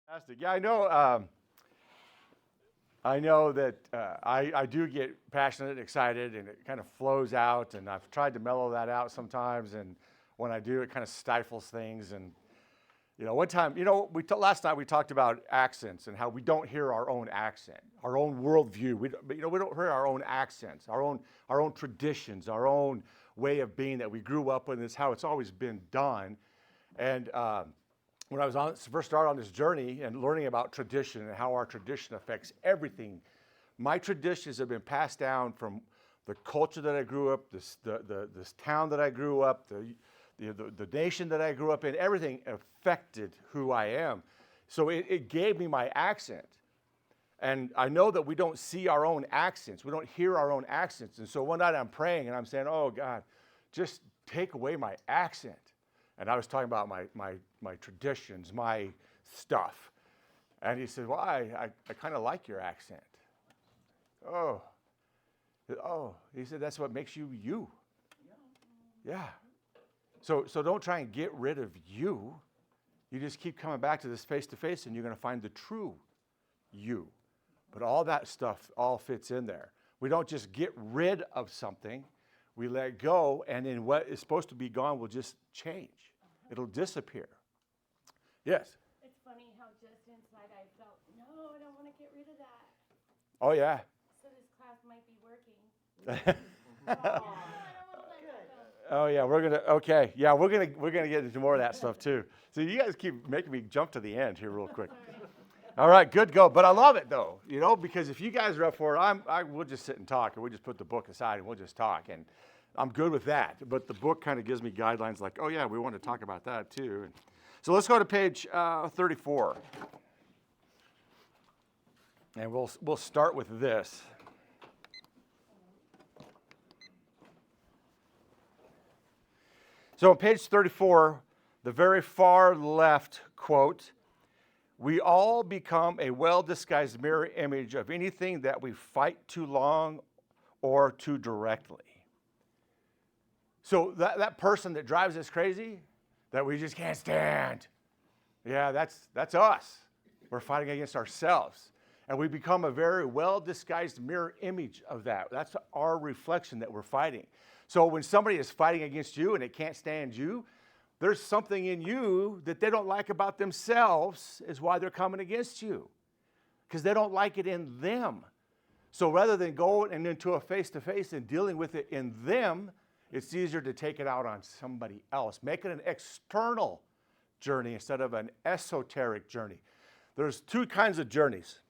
Fantastic. Yeah, I know. I know that I do get passionate and excited, and it kind of flows out. And I've tried to mellow that out sometimes, and when I do, it kind of stifles things. And one time, last night we talked about accents and how we don't hear our own accent, our own worldview. We don't hear our own accents, our own traditions, our own way of being that we grew up with. It's how it's always been done. And when I was first started on this journey and learning about tradition and how our tradition affects everything, my traditions have been passed down from the culture that I grew up, this town that I grew up, the nation that I grew up in. Everything affected who I am. So it gave me my accent. And I know that we don't see our own accents. We don't hear our own accents. And so one night I'm praying and I'm saying, oh God, just take away my accent. And I was talking about my traditions, my stuff. And he said, well, I kind of like your accent. Oh. He said, that's what makes you you. Yeah. So don't try and get rid of you. You just keep coming back to this face-to-face, and you're going to find the true you. But all that stuff all fits in there. We don't just get rid of something. We let go, and then what is supposed to be gone will just change. It'll disappear. Yes? It's funny how just inside I felt, no, I don't want to get rid of that. Oh, yeah. So this class might be working. Oh, yeah, we're gonna get into more of that stuff too. So you guys keep making me jump to the end here real quick. All right, good go. But I love it though, because if you guys are up for it, we'll just sit and talk, and we'll just put the book aside and we'll just talk, and I'm good with that. But the book kind of gives me guidelines like, oh yeah, we want to talk about that too. So let's go to page 34, and we'll start with this. So on page 34, the very far left quote, we all become a well-disguised mirror image of anything that we fight too long or too directly. So that person that drives us crazy, that we just can't stand, yeah, that's us. We're fighting against ourselves. And we become a very well-disguised mirror image of that. That's our reflection that we're fighting. So when somebody is fighting against you and they can't stand you, there's something in you that they don't like about themselves is why they're coming against you, because they don't like it in them. So rather than going into a face-to-face and dealing with it in them, it's easier to take it out on somebody else. Make it an external journey instead of an esoteric journey. There's two kinds of journeys.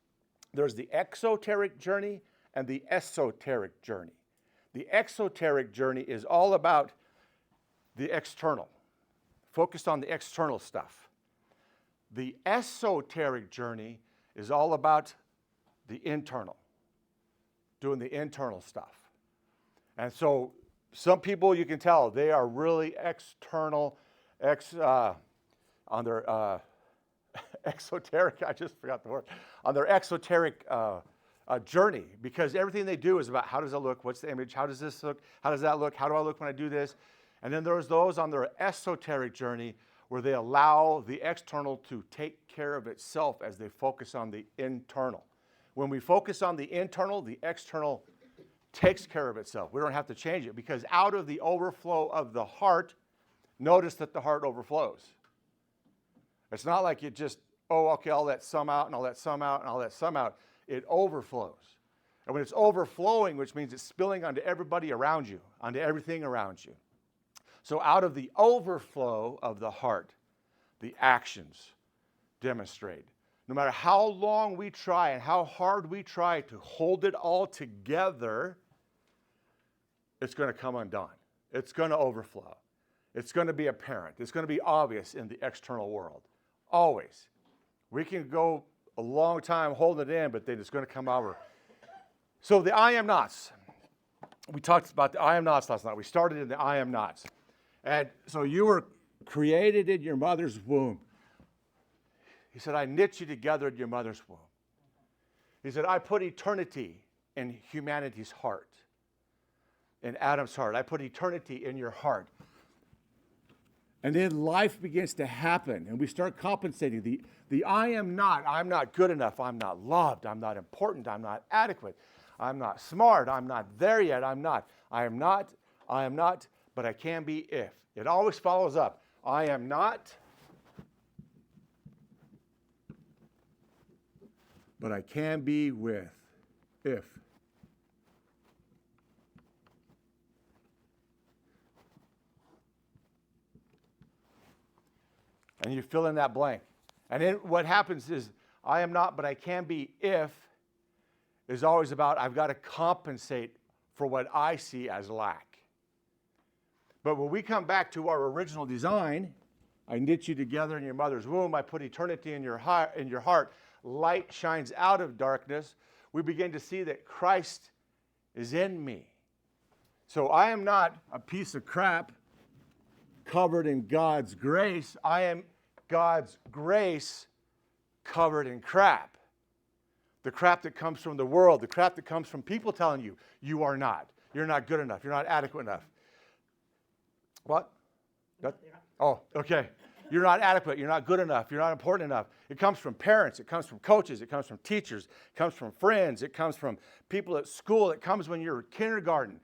There's the exoteric journey and the esoteric journey. The exoteric journey is all about the external, focused on the external stuff. The esoteric journey is all about the internal, doing the internal stuff. And so some people, you can tell, they are really external, on their exoteric, I just forgot the word, on their exoteric journey, because everything they do is about how does it look, what's the image, how does this look, how does that look, how do I look when I do this? And then there's those on their esoteric journey where they allow the external to take care of itself as they focus on the internal. When we focus on the internal, the external takes care of itself. We don't have to change it, because out of the overflow of the heart, notice that the heart overflows. It's not like you just, I'll let some out and I'll let some out and I'll let some out. It overflows. And when it's overflowing, which means it's spilling onto everybody around you, onto everything around you. So out of the overflow of the heart, the actions demonstrate. No matter how long we try and how hard we try to hold it all together, it's going to come undone. It's going to overflow. It's going to be apparent. It's going to be obvious in the external world. Always. We can go a long time holding it in, but then it's going to come out. So the I am nots. We talked about the I am nots last night. We started in the I am nots. And so you were created in your mother's womb. He said, I knit you together in your mother's womb. He said, I put eternity in humanity's heart, in Adam's heart. I put eternity in your heart. And then life begins to happen, and we start compensating. The I'm not good enough, I'm not loved, I'm not important, I'm not adequate, I'm not smart, I'm not there yet, I am not, but I can be if. It always follows up. I am not, but I can be with if. And you fill in that blank. And then what happens is, I am not, but I can be if, is always about I've got to compensate for what I see as lack. But when we come back to our original design, I knit you together in your mother's womb, I put eternity in your heart, light shines out of darkness, we begin to see that Christ is in me. So I am not a piece of crap covered in God's grace. I am God's grace covered in crap. The crap that comes from the world, the crap that comes from people telling you, you are not. You're not good enough. You're not adequate enough. What? Oh, okay. You're not adequate. You're not good enough. You're not important enough. It comes from parents. It comes from coaches. It comes from teachers. It comes from friends. It comes from people at school. It comes when you're in kindergarten.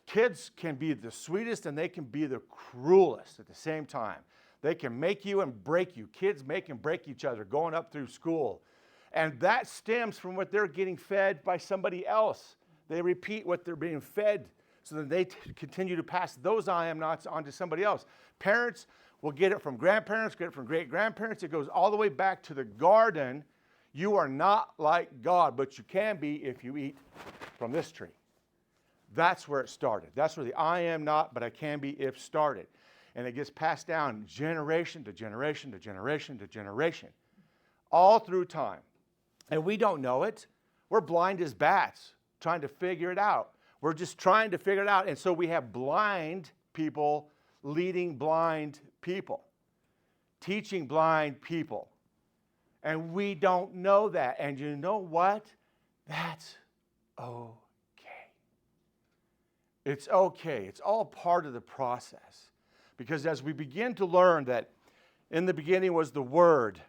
Kids can be the sweetest and they can be the cruelest at the same time. They can make you and break you. Kids make and break each other going up through school. And that stems from what they're getting fed by somebody else. They repeat what they're being fed so that they continue to pass those I am nots on to somebody else. Parents will get it from grandparents, get it from great-grandparents. It goes all the way back to the garden. You are not like God, but you can be if you eat from this tree. That's where it started. That's where the I am not, but I can be if started. And it gets passed down generation to generation to generation to generation, all through time. And we don't know it. We're blind as bats, trying to figure it out. We're just trying to figure it out. And so we have blind people leading blind people, teaching blind people. And we don't know that. And you know what? That's okay. It's okay. It's all part of the process. Because as we begin to learn that in the beginning was the Word,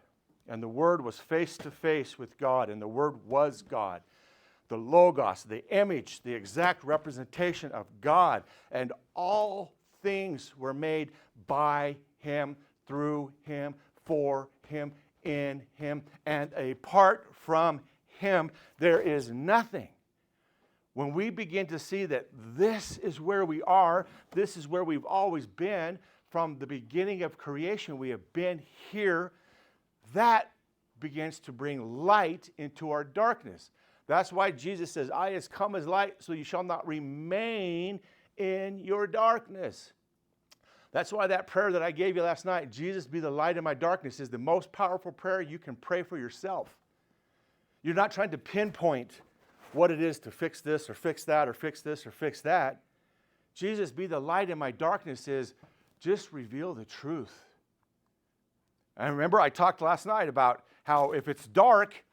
and the Word was face to face with God, and the Word was God, the Logos, the image, the exact representation of God, and all things were made by Him, through Him, for Him, in Him, and apart from Him, there is nothing. When we begin to see that this is where we are, this is where we've always been, from the beginning of creation, we have been here, that begins to bring light into our darkness. That's why Jesus says, I has come as light, so you shall not remain in your darkness. That's why that prayer that I gave you last night, Jesus be the light in my darkness, is the most powerful prayer you can pray for yourself. You're not trying to pinpoint what it is to fix this or fix that or fix this or fix that. Jesus be the light in my darkness is just reveal the truth. And remember I talked last night about how if it's dark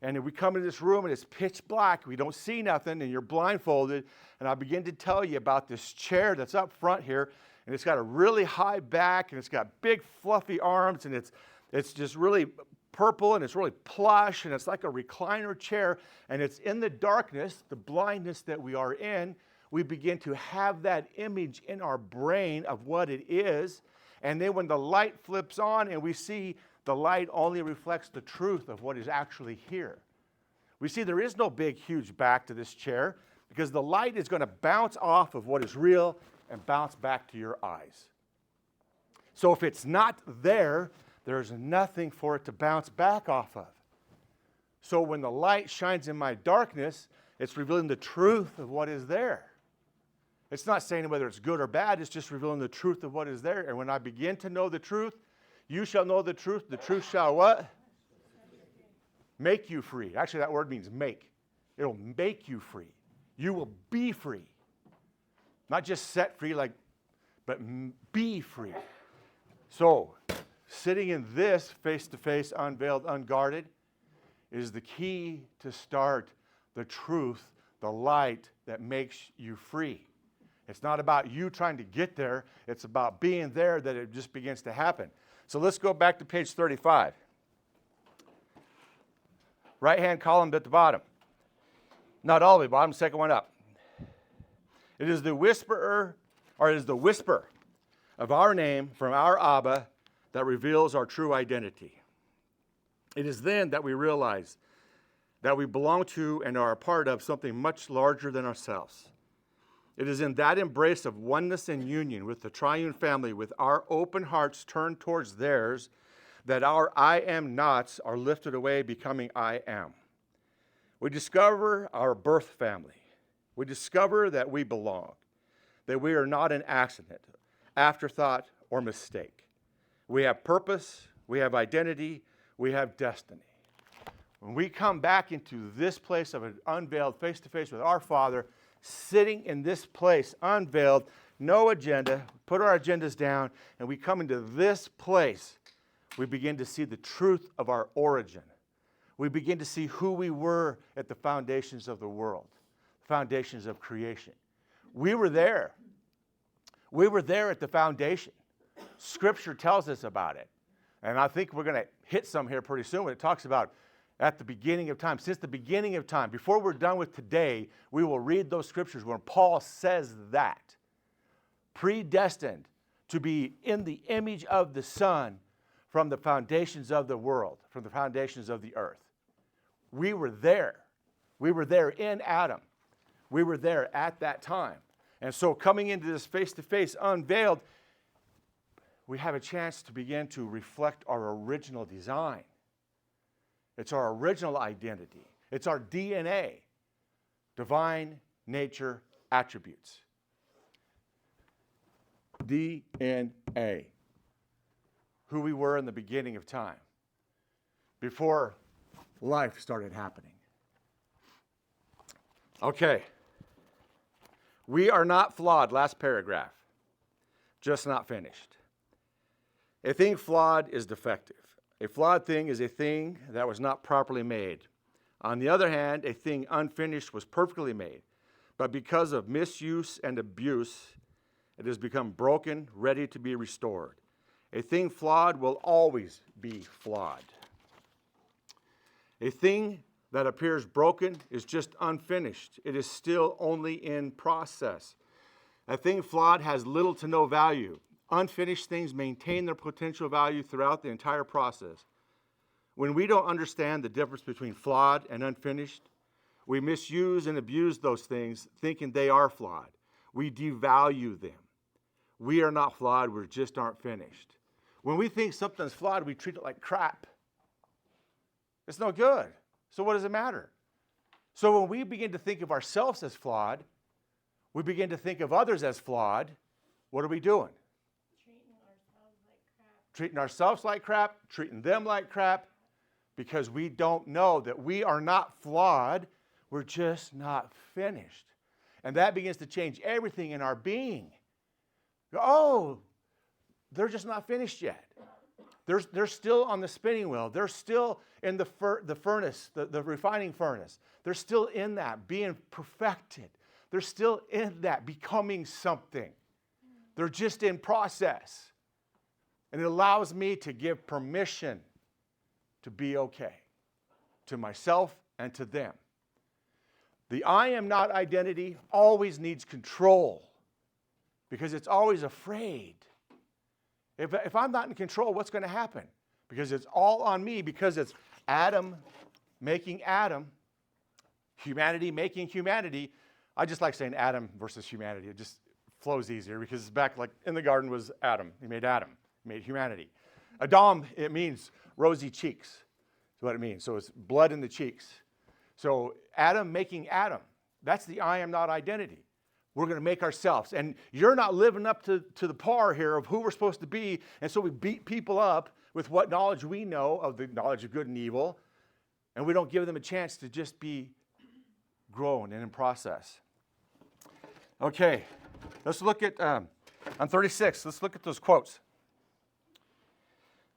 and if we come into this room and it's pitch black, we don't see nothing and you're blindfolded, and I begin to tell you about this chair that's up front here, and it's got a really high back and it's got big fluffy arms, and it's just really purple and it's really plush and it's like a recliner chair, and it's in the darkness, the blindness that we are in, we begin to have that image in our brain of what it is. And then when the light flips on and we see the light only reflects the truth of what is actually here. We see there is no big, huge back to this chair because the light is going to bounce off of what is real and bounce back to your eyes. So if it's not there, there's nothing for it to bounce back off of. So when the light shines in my darkness, it's revealing the truth of what is there. It's not saying whether it's good or bad, it's just revealing the truth of what is there. And when I begin to know the truth, you shall know the truth shall what? Make you free. Actually, that word means make. It'll make you free. You will be free. Not just set free, but be free. So, sitting in this face-to-face, unveiled, unguarded, is the key to start the truth, the light that makes you free. It's not about you trying to get there. It's about being there that it just begins to happen. So let's go back to page 35. Right-hand column at the bottom. Not all the way bottom, second one up. It is the whisperer, or it is the whisper of our name from our Abba that reveals our true identity. It is then that we realize that we belong to and are a part of something much larger than ourselves. It is in that embrace of oneness and union with the triune family, with our open hearts turned towards theirs, that our I am nots are lifted away, becoming I am. We discover our birth family. We discover that we belong, that we are not an accident, afterthought, or mistake. We have purpose, we have identity, we have destiny. When we come back into this place of an unveiled, face-to-face with our Father, sitting in this place, unveiled, no agenda, put our agendas down, and we come into this place, we begin to see the truth of our origin. We begin to see who we were at the foundations of the world, foundations of creation. We were there. We were there at the foundation. Scripture tells us about it. And I think we're going to hit some here pretty soon when it talks about at the beginning of time. Since the beginning of time, before we're done with today, we will read those scriptures where Paul says that. Predestined to be in the image of the Son from the foundations of the world, from the foundations of the earth. We were there. We were there in Adam. We were there at that time. And so coming into this face-to-face unveiled, we have a chance to begin to reflect our original design. It's our original identity. It's our DNA, divine nature attributes. DNA. Who we were in the beginning of time, before life started happening. Okay. We are not flawed, last paragraph. Just not finished. A thing flawed is defective. A flawed thing is a thing that was not properly made. On the other hand, a thing unfinished was perfectly made, but because of misuse and abuse, it has become broken, ready to be restored. A thing flawed will always be flawed. A thing that appears broken is just unfinished. It is still only in process. A thing flawed has little to no value. Unfinished things maintain their potential value throughout the entire process. When we don't understand the difference between flawed and unfinished, we misuse and abuse those things thinking they are flawed. We devalue them. We are not flawed, we just aren't finished. When we think something's flawed, we treat it like crap. It's no good. So what does it matter? So when we begin to think of ourselves as flawed, we begin to think of others as flawed, what are we doing? Treating ourselves like crap, treating them like crap, because we don't know that we are not flawed, we're just not finished. And that begins to change everything in our being. Oh, they're just not finished yet. They're still on the spinning wheel. They're still in the furnace, the refining furnace. They're still in that, being perfected. They're still in that, becoming something. They're just in process. And it allows me to give permission to be okay, to myself and to them. The I am not identity always needs control because it's always afraid. If I'm not in control, what's going to happen? Because it's all on me, because it's Adam making Adam, humanity making humanity. I just like saying Adam versus humanity. It just flows easier because it's back like in the garden was Adam. He made Adam. He made humanity. Adam, it means rosy cheeks. That's what it means. So it's blood in the cheeks. So Adam making Adam. That's the I am not identity. We're going to make ourselves. And you're not living up to the par here of who we're supposed to be. And so we beat people up with what knowledge we know of the knowledge of good and evil. And we don't give them a chance to just be grown and in process. Okay, let's look at, on 36, let's look at those quotes.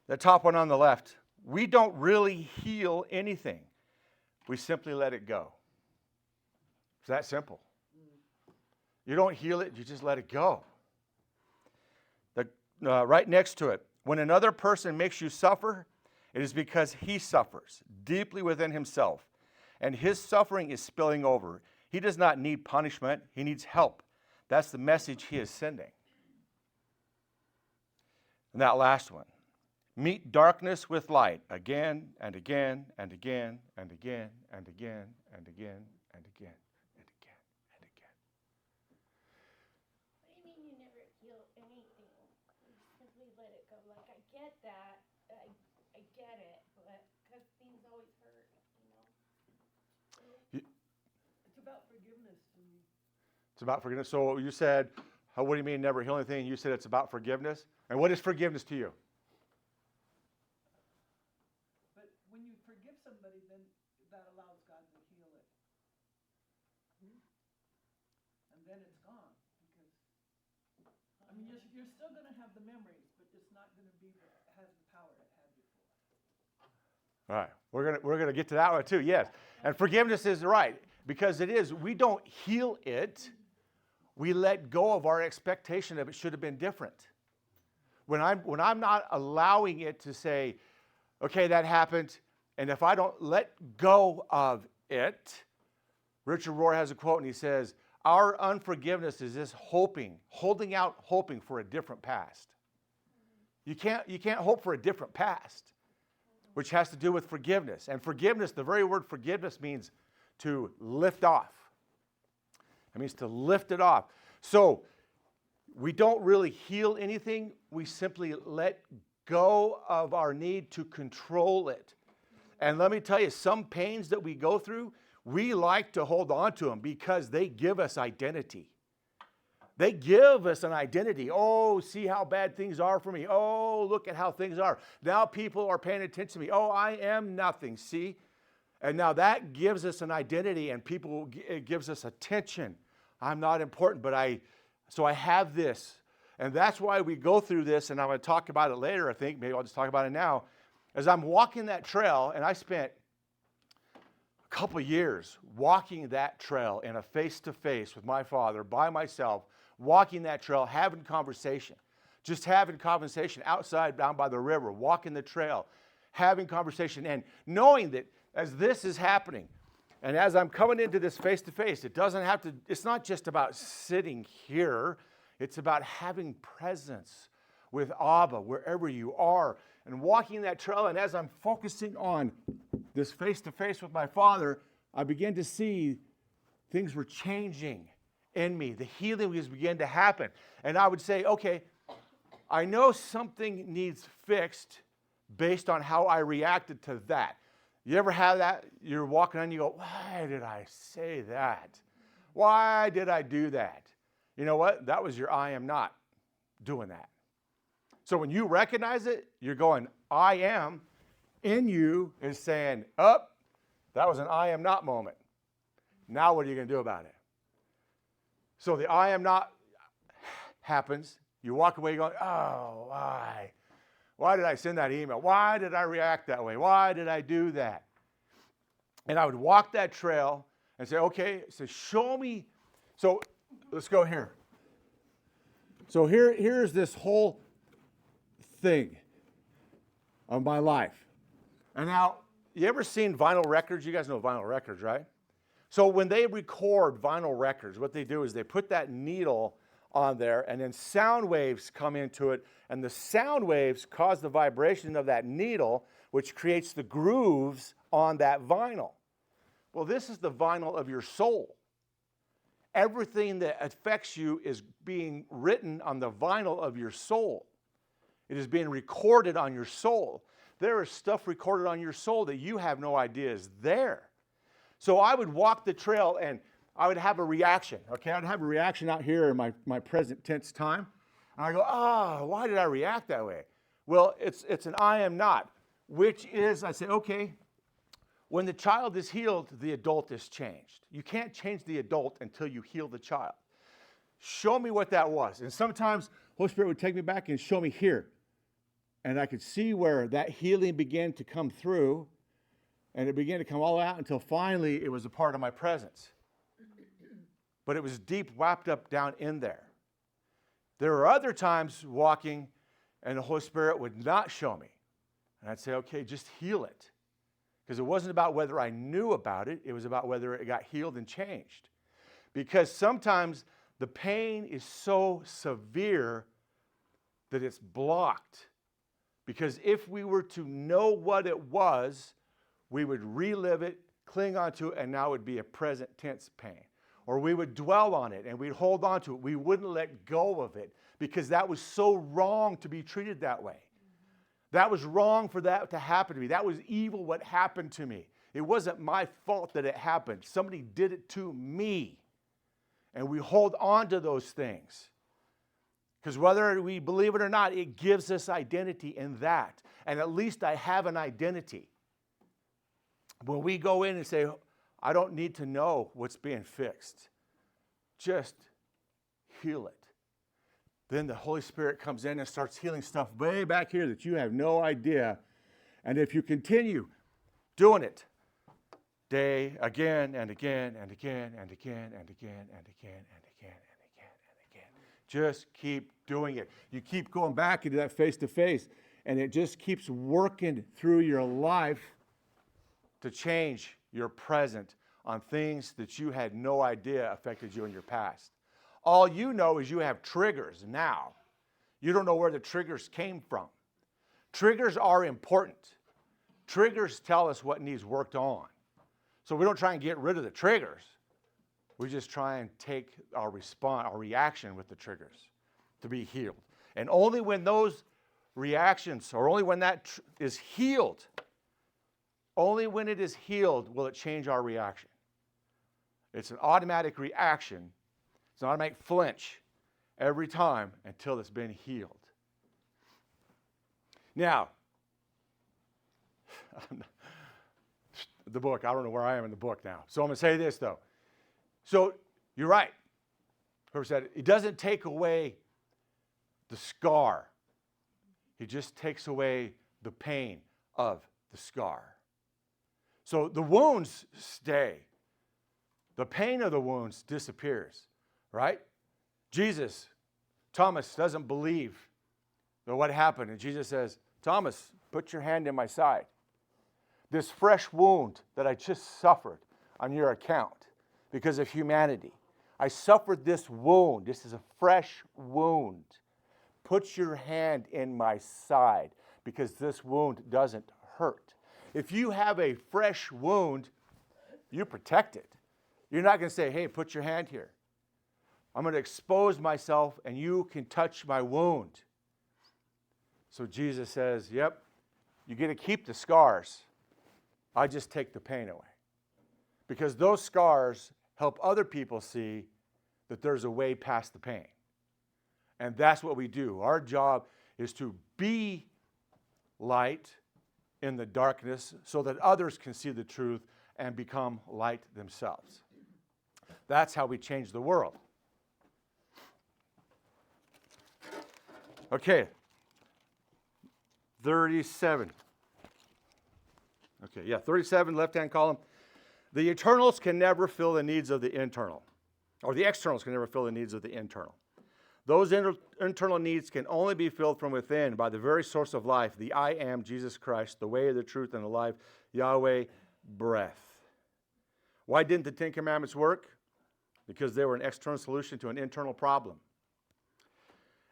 The top one on the left. We don't really heal anything. We simply let it go. It's that simple. You don't heal it, you just let it go. Right next to it, when another person makes you suffer, it is because he suffers deeply within himself, and his suffering is spilling over. He does not need punishment, he needs help. That's the message he is sending. And that last one, meet darkness with light again and again and again and again and again and again and again and again and again. What do you mean you never heal anything? You simply let it go. Like, I get that. I get it. But because things always hurt, It's about forgiveness to me. It's about forgiveness. So you said, what do you mean never heal anything? You said it's about forgiveness. And what is forgiveness to you? But when you forgive somebody, then that allows God to heal it. And then it's gone. Because, I mean, you're still going to have the memories, but it's not going to be has the power it had before. All right. We're gonna get to that one too, yes. And forgiveness is right, because it is, we don't heal it. We let go of our expectation of it should have been different. When I'm not allowing it to say, okay, that happened, and if I don't let go of it, Richard Rohr has a quote, and he says, our unforgiveness is just holding out hoping for a different past. You can't hope for a different past, which has to do with forgiveness. And forgiveness, the very word forgiveness means to lift off. It means to lift it off. So we don't really heal anything. We simply let go of our need to control it. And let me tell you, some pains that we go through, we like to hold on to them because they give us identity. They give us an identity. Oh, see how bad things are for me. Oh, look at how things are. Now people are paying attention to me. Oh, I am nothing, see? And now that gives us an identity, and it gives us attention. I'm not important, so I have this. And that's why we go through this, and I'm going to talk about it later, I think. Maybe I'll just talk about it now. As I'm walking that trail, and I spent a couple years walking that trail in a face-to-face with my father, by myself, walking that trail, having conversation. Just having conversation outside, down by the river, walking the trail, having conversation, and knowing that as this is happening, and as I'm coming into this face-to-face, it's not just about sitting here, it's about having presence with Abba wherever you are, and walking that trail. And as I'm focusing on this face-to-face with my Father, I began to see things were changing in me. The healing was beginning to happen. And I would say, okay, I know something needs fixed based on how I reacted to that. You ever have that? You're walking on and you go, why did I say that? Why did I do that? You know what? That was your I am not doing that. So when you recognize it, you're going, I am in you is saying, that was an I am not moment. Now what are you going to do about it? So the I am not happens. You walk away going, oh, why? Why did I send that email? Why did I react that way? Why did I do that? And I would walk that trail and say, okay, so show me. So let's go here. So here's this whole thing of my life. And now, you ever seen vinyl records? You guys know vinyl records, right? So when they record vinyl records, what they do is they put that needle on there, and then sound waves come into it, and the sound waves cause the vibration of that needle, which creates the grooves on that vinyl. Well, this is the vinyl of your soul. Everything that affects you is being written on the vinyl of your soul. It is being recorded on your soul. There is stuff recorded on your soul that you have no idea is there. So I would walk the trail and I would have a reaction, okay? I'd have a reaction out here in my present tense time. And I go, why did I react that way? Well, it's an I am not, which is, I say, okay, when the child is healed, the adult is changed. You can't change the adult until you heal the child. Show me what that was. And sometimes Holy Spirit would take me back and show me here. And I could see where that healing began to come through, and it began to come all out until finally it was a part of my presence. but it was deep wrapped up down in there. There were other times walking and the Holy Spirit would not show me. And I'd say, okay, just heal it. Because it wasn't about whether I knew about it. It was about whether it got healed and changed. Because sometimes the pain is so severe that it's blocked. Because if we were to know what it was, we would relive it, cling onto it, and now it would be a present tense pain. Or we would dwell on it and we'd hold on to it. We wouldn't let go of it because that was so wrong to be treated that way. That was wrong for that to happen to me. That was evil what happened to me. It wasn't my fault that it happened. Somebody did it to me. And we hold on to those things. Because whether we believe it or not, it gives us identity in that. And at least I have an identity. When we go in and say, I don't need to know what's being fixed. Just heal it. Then the Holy Spirit comes in and starts healing stuff way back here that you have no idea. And if you continue doing it day again and again and again and again and again and again and again and again and again, just keep doing it. You keep going back into that face-to-face, and it just keeps working through your life to change your present on things that you had no idea affected you in your past. All you know is you have triggers now. You don't know where the triggers came from. Triggers are important. Triggers tell us what needs worked on. So we don't try and get rid of the triggers. We just try and take our response, our reaction with the triggers to be healed. And only when those reactions, or only when that is healed, only when it is healed will it change our reaction. It's an automatic reaction. It's an automatic flinch every time until it's been healed. Now, the book, I don't know where I am in the book now. So I'm going to say this, though. So you're right. Whoever said it doesn't take away the scar. He just takes away the pain of the scar. So the wounds stay. The pain of the wounds disappears, right? Jesus, Thomas doesn't believe what happened. And Jesus says, Thomas, put your hand in my side. This fresh wound that I just suffered on your account because of humanity. I suffered this wound. This is a fresh wound. Put your hand in my side because this wound doesn't hurt. If you have a fresh wound, you protect it. You're not going to say, hey, put your hand here. I'm going to expose myself and you can touch my wound. So Jesus says, yep, you get to keep the scars. I just take the pain away. Because those scars help other people see that there's a way past the pain. And that's what we do. Our job is to be light in the darkness so that others can see the truth and become light themselves. That's how we change the world. Okay. 37. Okay, 37, left-hand column. The eternals can never fill the needs of the internal, or the externals can never fill the needs of the internal. Those internal needs can only be filled from within by the very source of life, the I am, Jesus Christ, the way, the truth, and the life, Yahweh, breath. Why didn't the Ten Commandments work? Because they were an external solution to an internal problem.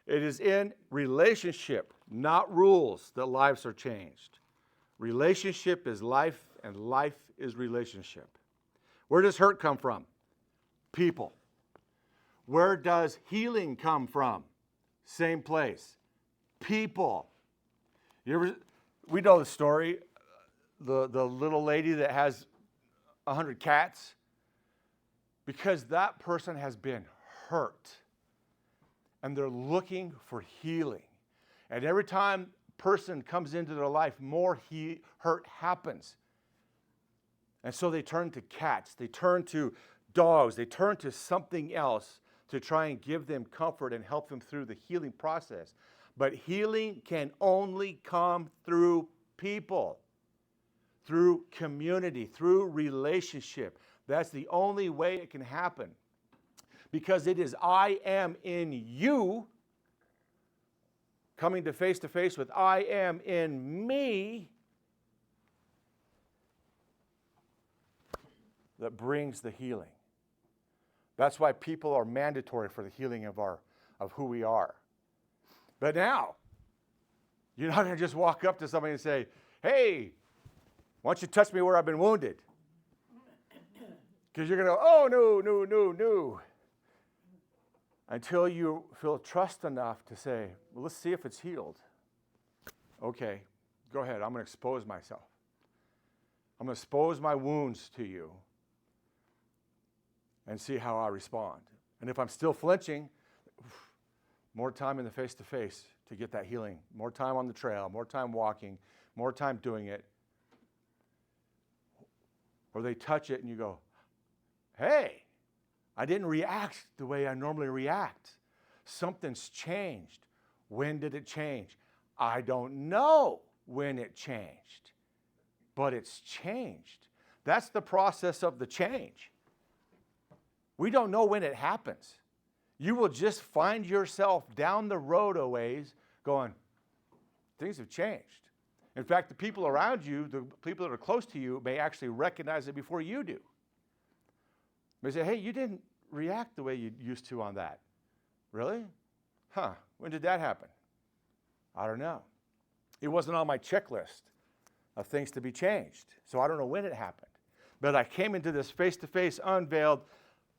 It is in relationship, not rules, that lives are changed. Relationship is life, and life is relationship. Where does hurt come from? People. Where does healing come from? Same place. People. We know the story, the little lady that has 100 cats, because that person has been hurt, and they're looking for healing. And every time a person comes into their life, more hurt happens. And so they turn to cats, they turn to dogs, they turn to something else to try and give them comfort and help them through the healing process. But healing can only come through people, through community, through relationship. That's the only way it can happen. because it is I am in you coming to face with I am in me that brings the healing. That's why people are mandatory for the healing of who we are. But now, you're not going to just walk up to somebody and say, hey, why don't you touch me where I've been wounded? Because you're going to go, oh, no. Until you feel trust enough to say, well, let's see if it's healed. Okay, go ahead. I'm going to expose myself. I'm going to expose my wounds to you and see how I respond. And if I'm still flinching, more time in the face-to-face to get that healing. More time on the trail, more time walking, more time doing it. Or they touch it and you go, hey, I didn't react the way I normally react. Something's changed. When did it change? I don't know when it changed, but it's changed. That's the process of the change. We don't know when it happens. You will just find yourself down the road a ways going, things have changed. In fact, the people around you, the people that are close to you, may actually recognize it before you do. They say, hey, you didn't react the way you used to on that. Really? Huh, when did that happen? I don't know. It wasn't on my checklist of things to be changed, so I don't know when it happened. But I came into this face-to-face, unveiled,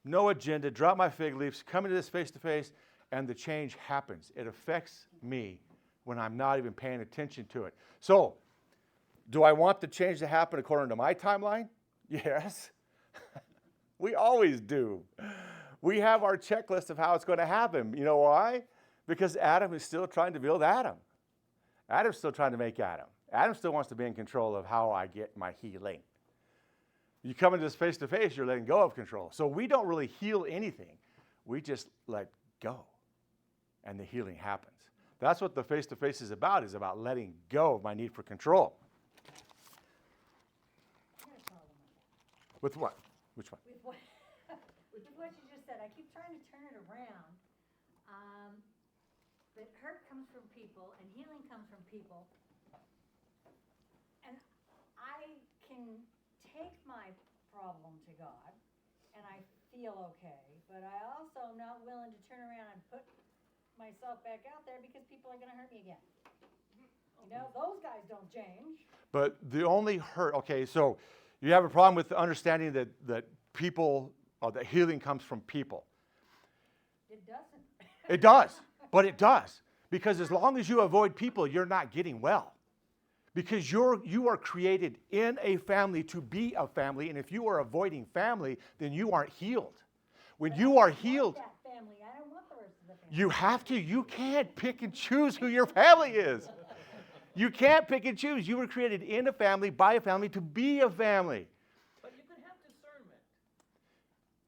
no agenda, drop my fig leaves, come into this face-to-face, and the change happens. It affects me when I'm not even paying attention to it. So, do I want the change to happen according to my timeline? Yes. We always do. We have our checklist of how it's going to happen. You know why? Because Adam is still trying to build Adam. Adam's still trying to make Adam. Adam still wants to be in control of how I get my healing. You come into this face-to-face, you're letting go of control. So we don't really heal anything. We just let go, and the healing happens. That's what the face-to-face is about letting go of my need for control. With what? Which one? With what you just said, I keep trying to turn it around. But hurt comes from people, and healing comes from people. And I can take my problem to God, and I feel okay, but I also am not willing to turn around and put myself back out there because people are going to hurt me again. You know, those guys don't change. But the only hurt, okay, so you have a problem with the understanding that people, that healing comes from people. It doesn't. It does, but it does. Because as long as you avoid people, you're not getting well. Because you are created in a family to be a family, and if you are avoiding family, then you aren't healed. When you are healed, that family. I don't want the rest of the family. you have to. You can't pick and choose who your family is. You can't pick and choose. You were created in a family, by a family, to be a family. But you can have discernment.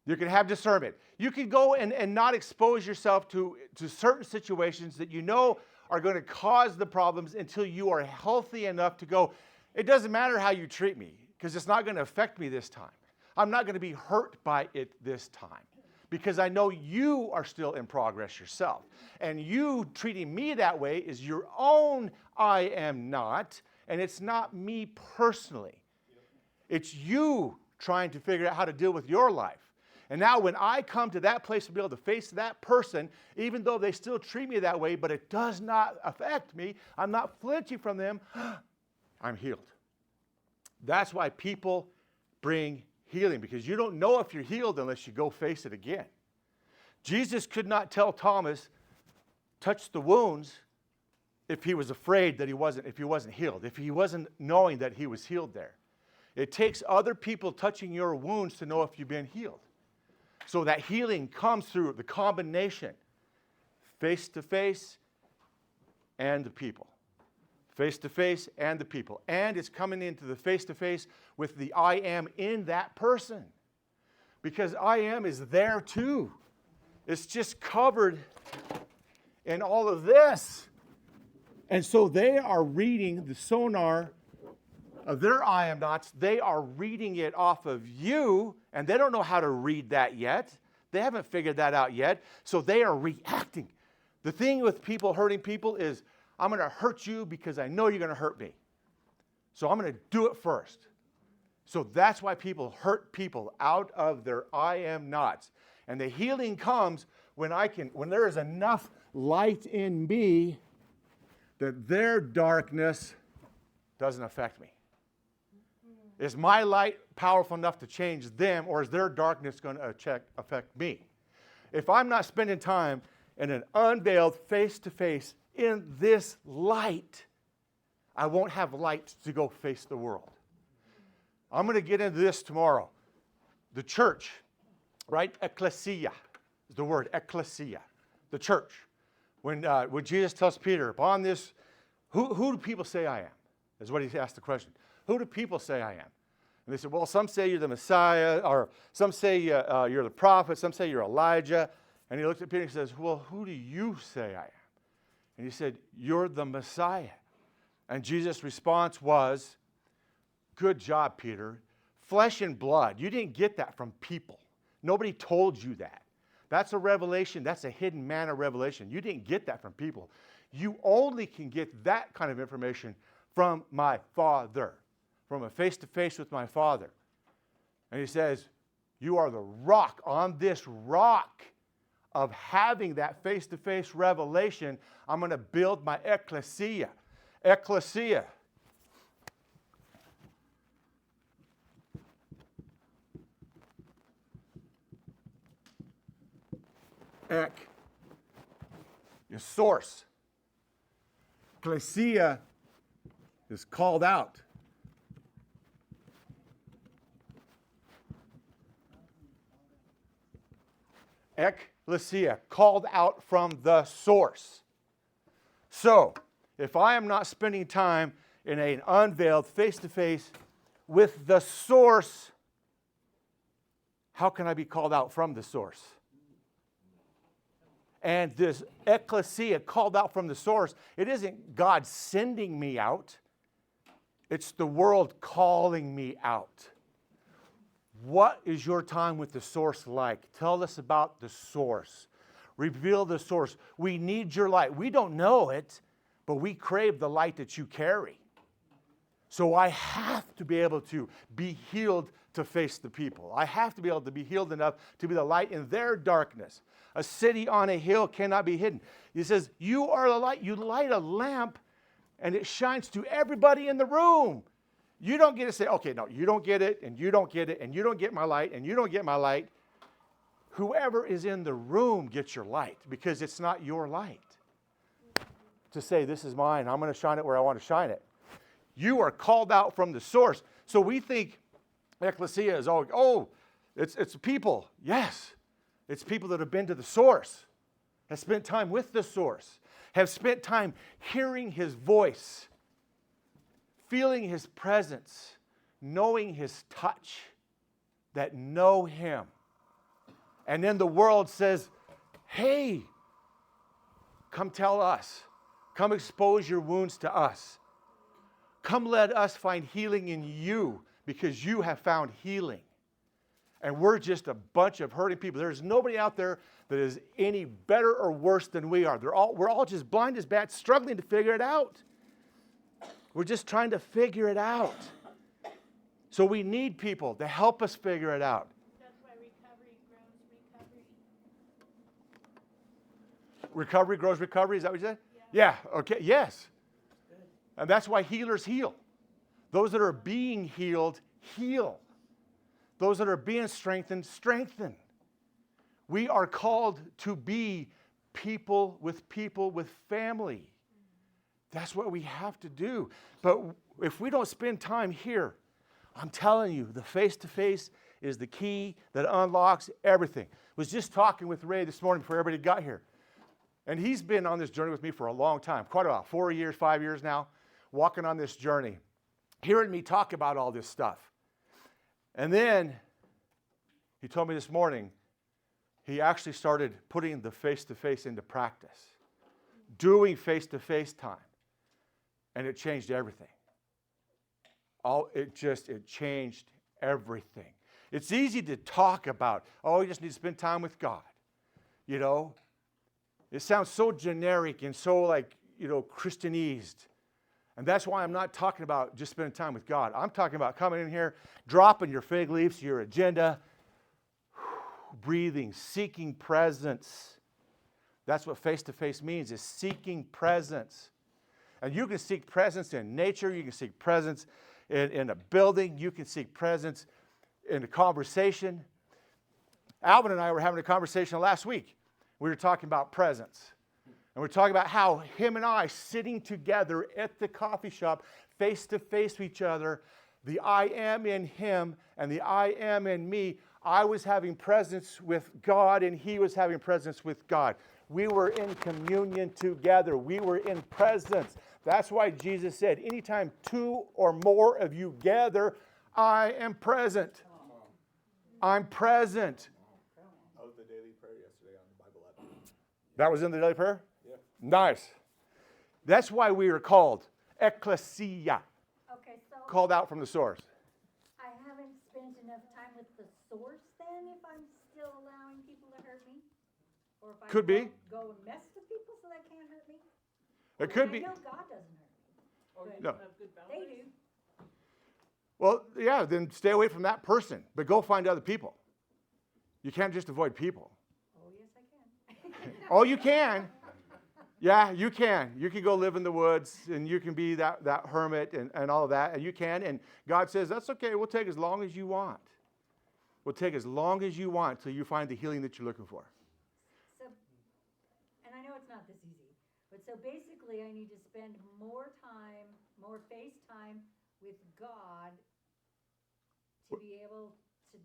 You can have discernment. You can go and not expose yourself to certain situations that you know are going to cause the problems until you are healthy enough to go, it doesn't matter how you treat me, because it's not going to affect me this time. I'm not going to be hurt by it this time, because I know you are still in progress yourself. And you treating me that way is your own I am not, and it's not me personally. It's you trying to figure out how to deal with your life. And now when I come to that place to be able to face that person, even though they still treat me that way, but it does not affect me, I'm not flinching from them, I'm healed. That's why people bring healing, because you don't know if you're healed unless you go face it again. Jesus could not tell Thomas, touch the wounds, if he was afraid that if he wasn't healed, if he wasn't knowing that he was healed there. It takes other people touching your wounds to know if you've been healed. So that healing comes through the combination, face-to-face and the people. Face-to-face and the people. And it's coming into the face-to-face with the I am in that person. Because I am is there too. It's just covered in all of this. And so they are reading the sonar of their I am nots. They are reading it off of you, and they don't know how to read that yet. They haven't figured that out yet, so they are reacting. The thing with people hurting people is, I'm going to hurt you because I know you're going to hurt me. So I'm going to do it first. So that's why people hurt people out of their I am nots. And the healing comes when there is enough light in me that their darkness doesn't affect me. Is my light powerful enough to change them, or is their darkness going to affect me? If I'm not spending time in an unveiled face-to-face in this light, I won't have light to go face the world. I'm going to get into this tomorrow. The church, right? Ecclesia is the word, ecclesia. The church. When Jesus tells Peter, upon this, who do people say I am? Is what he asked the question. Who do people say I am? And they said, well, some say you're the Messiah, or some say you're the prophet, some say you're Elijah. And he looked at Peter and says, well, who do you say I am? And he said, you're the Messiah. And Jesus' response was, good job, Peter. Flesh and blood. You didn't get that from people. Nobody told you that. That's a revelation. That's a hidden manna revelation. You didn't get that from people. You only can get that kind of information from my Father, from a face-to-face with my Father. And he says, you are the rock. On this rock of having that face-to-face revelation, I'm going to build my ecclesia. Ecclesia. Ek, your source. Ecclesia is called out. Ecclesia, called out from the source. So, if I am not spending time in an unveiled face-to-face with the source, how can I be called out from the source? And this ecclesia, called out from the source, it isn't God sending me out. It's the world calling me out. What is your time with the source like? Tell us about the source. Reveal the source. We need your light. We don't know it, but we crave the light that you carry. So I have to be able to be healed to face the people. I have to be able to be healed enough to be the light in their darkness. A city on a hill cannot be hidden. He says, you are the light. You light a lamp, and it shines to everybody in the room. You don't get to say, okay, no, you don't get it, and you don't get it, and you don't get my light, and you don't get my light. Whoever is in the room gets your light, because it's not your light. To say, this is mine, I'm going to shine it where I want to shine it. You are called out from the source. So we think ecclesia is, it's people. Yes, it's people that have been to the source, have spent time with the source, have spent time hearing his voice, feeling his presence, knowing his touch, that know him. And then the world says, hey, come tell us. Come expose your wounds to us. Come let us find healing in you, because you have found healing. And we're just a bunch of hurting people. There's nobody out there that is any better or worse than we are. We're all just blind as bats, struggling to figure it out. We're just trying to figure it out. So we need people to help us figure it out. That's why recovery grows recovery. Recovery grows recovery, is that what you said? Yeah, okay, yes. And that's why healers heal. Those that are being healed, heal. Those that are being strengthened, strengthen. We are called to be people with family. That's what we have to do. But if we don't spend time here, I'm telling you, the face-to-face is the key that unlocks everything. I was just talking with Ray this morning before everybody got here. And he's been on this journey with me for a long time, quite a while, 4 years, 5 years now, walking on this journey, hearing me talk about all this stuff. And then he told me this morning, he actually started putting the face-to-face into practice, doing face-to-face time. And it changed everything. It changed everything. It's easy to talk about, oh, you just need to spend time with God. You know, it sounds so generic and so like, you know, Christianized. And that's why I'm not talking about just spending time with God. I'm talking about coming in here, dropping your fig leaves, your agenda, breathing, seeking presence. That's what face-to-face means, is seeking presence. And you can seek presence in nature. You can seek presence in a building. You can seek presence in a conversation. Alvin and I were having a conversation last week. We were talking about presence. And we're talking about how him and I sitting together at the coffee shop, face to face with each other, the I am in him and the I am in me. I was having presence with God and he was having presence with God. We were in communion together. We were in presence. That's why Jesus said, anytime two or more of you gather, I am present. I'm present. That was the daily prayer yesterday on the Bible app. That was in the daily prayer? Yeah. Nice. That's why we are called ecclesia, Okay, so called out from the source. I haven't spent enough time with the source then if I'm still allowing people to hurt me? Or if I Could be. go and mess with people so they can't hurt me? It could I be. know God doesn't hurt me. Or you No. don't have good They boundaries. do. Well, yeah, then stay away from that person, but go find other people. You can't just avoid people. Oh, yes, I can. Oh, you can. Yeah, you can. You can go live in the woods and you can be that hermit and all of that, and you can. And God says, that's okay. We'll take as long as you want. We'll take as long as you want till you find the healing that you're looking for. So, and I know it's not this easy, but so basically I need to spend more time, more face time with God to be able to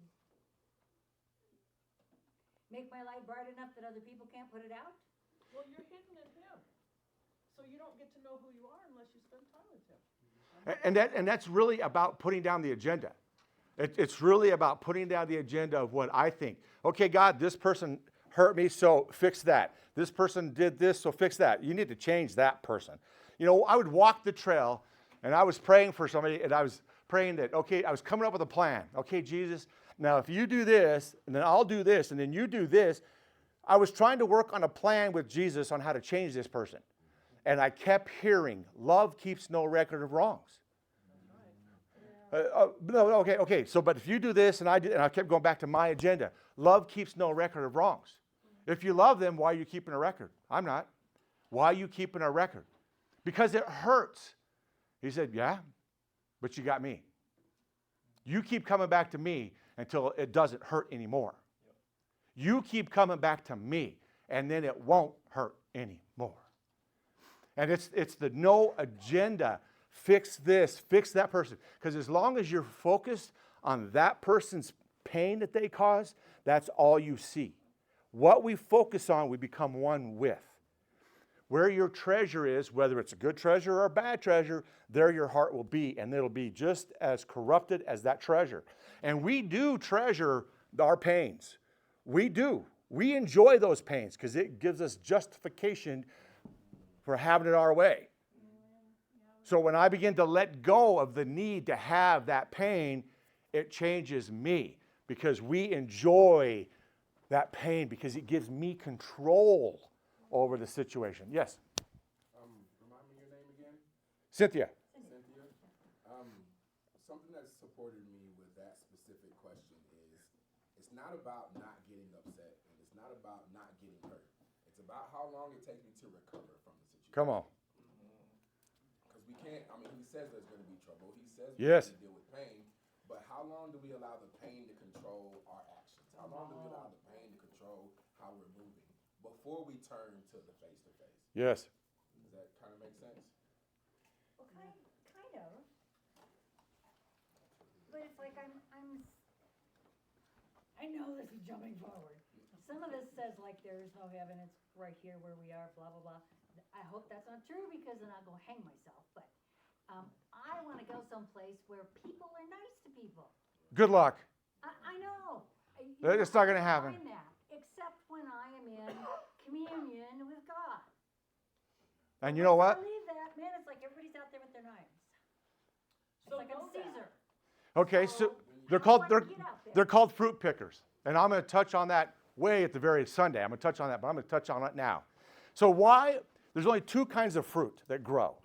make my light bright enough that other people can't put it out? Well, you're hidden in him. So you don't get to know who you are unless you spend time with him. And that's really about putting down the agenda. It's really about putting down the agenda of what I think. Okay, God, this person hurt me, so fix that. This person did this, so fix that. You need to change that person. You know, I would walk the trail, and I was praying for somebody, and I was praying that, okay, I was coming up with a plan. Okay, Jesus, now if you do this, and then I'll do this, and then you do this. I was trying to work on a plan with Jesus on how to change this person. And I kept hearing, love keeps no record of wrongs. No, okay. So, but if you do this, and I kept going back to my agenda. Love keeps no record of wrongs. If you love them, why are you keeping a record? I'm not. Why are you keeping a record? Because it hurts. He said, yeah, but you got me. You keep coming back to me until it doesn't hurt anymore. You keep coming back to me, and then it won't hurt anymore. And it's the no agenda. Fix this, fix that person. Because as long as you're focused on that person's pain that they caused, that's all you see. What we focus on, we become one with. Where your treasure is, whether it's a good treasure or a bad treasure, there your heart will be, and it'll be just as corrupted as that treasure. And we do treasure our pains. We do. We enjoy those pains because it gives us justification for having it our way. So when I begin to let go of the need to have that pain, it changes me because we enjoy that pain because it gives me control over the situation. Yes? Remind me your name again? Cynthia. Cynthia? Something that's supported me with that specific question is it's not about not getting upset and it's not about not getting hurt. It's about how long it takes me to recover from the situation. Come on. Because we can't, he says there's going to be trouble. He says we Yes. have to deal with pain. But how long do we allow the pain to control our actions? How long do we allow the pain to control how we're moving before we turn to the face-to-face? Yes. Does that kind of make sense? Well, kind of. But it's like I know this is jumping forward. Some of this says like there is no heaven, it's right here where we are, blah, blah, blah. I hope that's not true because then I'll go hang myself. But I want to go someplace where people are nice to people. Good luck. I know. It's not going to happen. Find that, except when I am in communion with God. And you know what? I believe that, man, it's like everybody's out there with their knives. It's So like I'm know that. Caesar. Okay, so When They're I called wanna get out there. they're called fruit pickers, and I'm going to touch on that way at the very Sunday. I'm going to touch on that, but I'm going to touch on it now. So why? There's only two kinds of fruit that grow.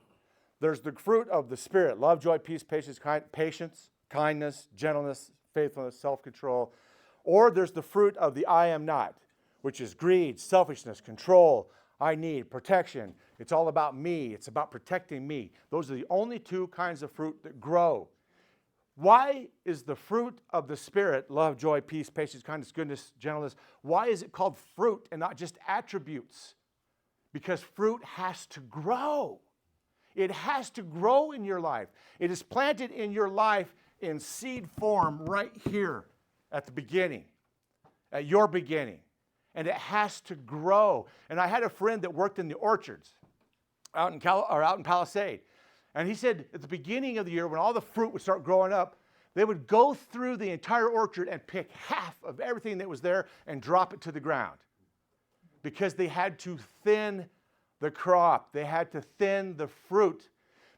There's the fruit of the Spirit: love, joy, peace, patience, kindness, gentleness, faithfulness, self-control. Or there's the fruit of the I am not, which is greed, selfishness, control. I need protection. It's all about me. It's about protecting me. Those are the only two kinds of fruit that grow. Why is the fruit of the Spirit, love, joy, peace, patience, kindness, goodness, gentleness, why is it called fruit and not just attributes? Because fruit has to grow. It has to grow in your life. It is planted in your life in seed form right here at the beginning, at your beginning. And it has to grow. And I had a friend that worked in the orchards out in Palisade. And he said at the beginning of the year, when all the fruit would start growing up, they would go through the entire orchard and pick half of everything that was there and drop it to the ground. Because they had to thin the crop. They had to thin the fruit.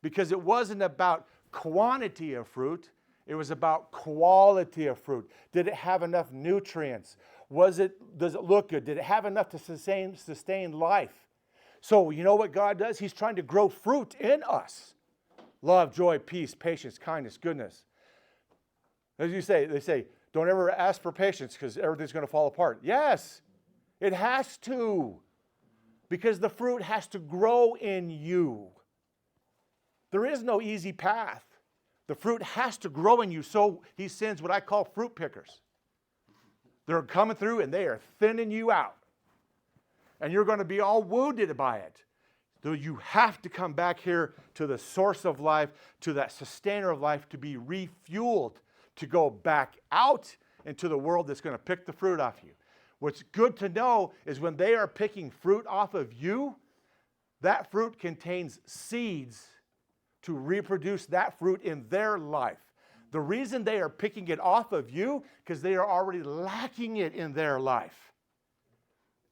Because it wasn't about quantity of fruit. It was about quality of fruit. Did it have enough nutrients? Does it look good? Did it have enough to sustain life? So you know what God does? He's trying to grow fruit in us. Love, joy, peace, patience, kindness, goodness. As you say, they say, don't ever ask for patience because everything's going to fall apart. Yes, it has to. Because the fruit has to grow in you. There is no easy path. The fruit has to grow in you. So he sends what I call fruit pickers. They're coming through and they are thinning you out. And you're going to be all wounded by it. So you have to come back here to the source of life, to that sustainer of life, to be refueled, to go back out into the world that's going to pick the fruit off you. What's good to know is when they are picking fruit off of you, that fruit contains seeds to reproduce that fruit in their life. The reason they are picking it off of you, because they are already lacking it in their life.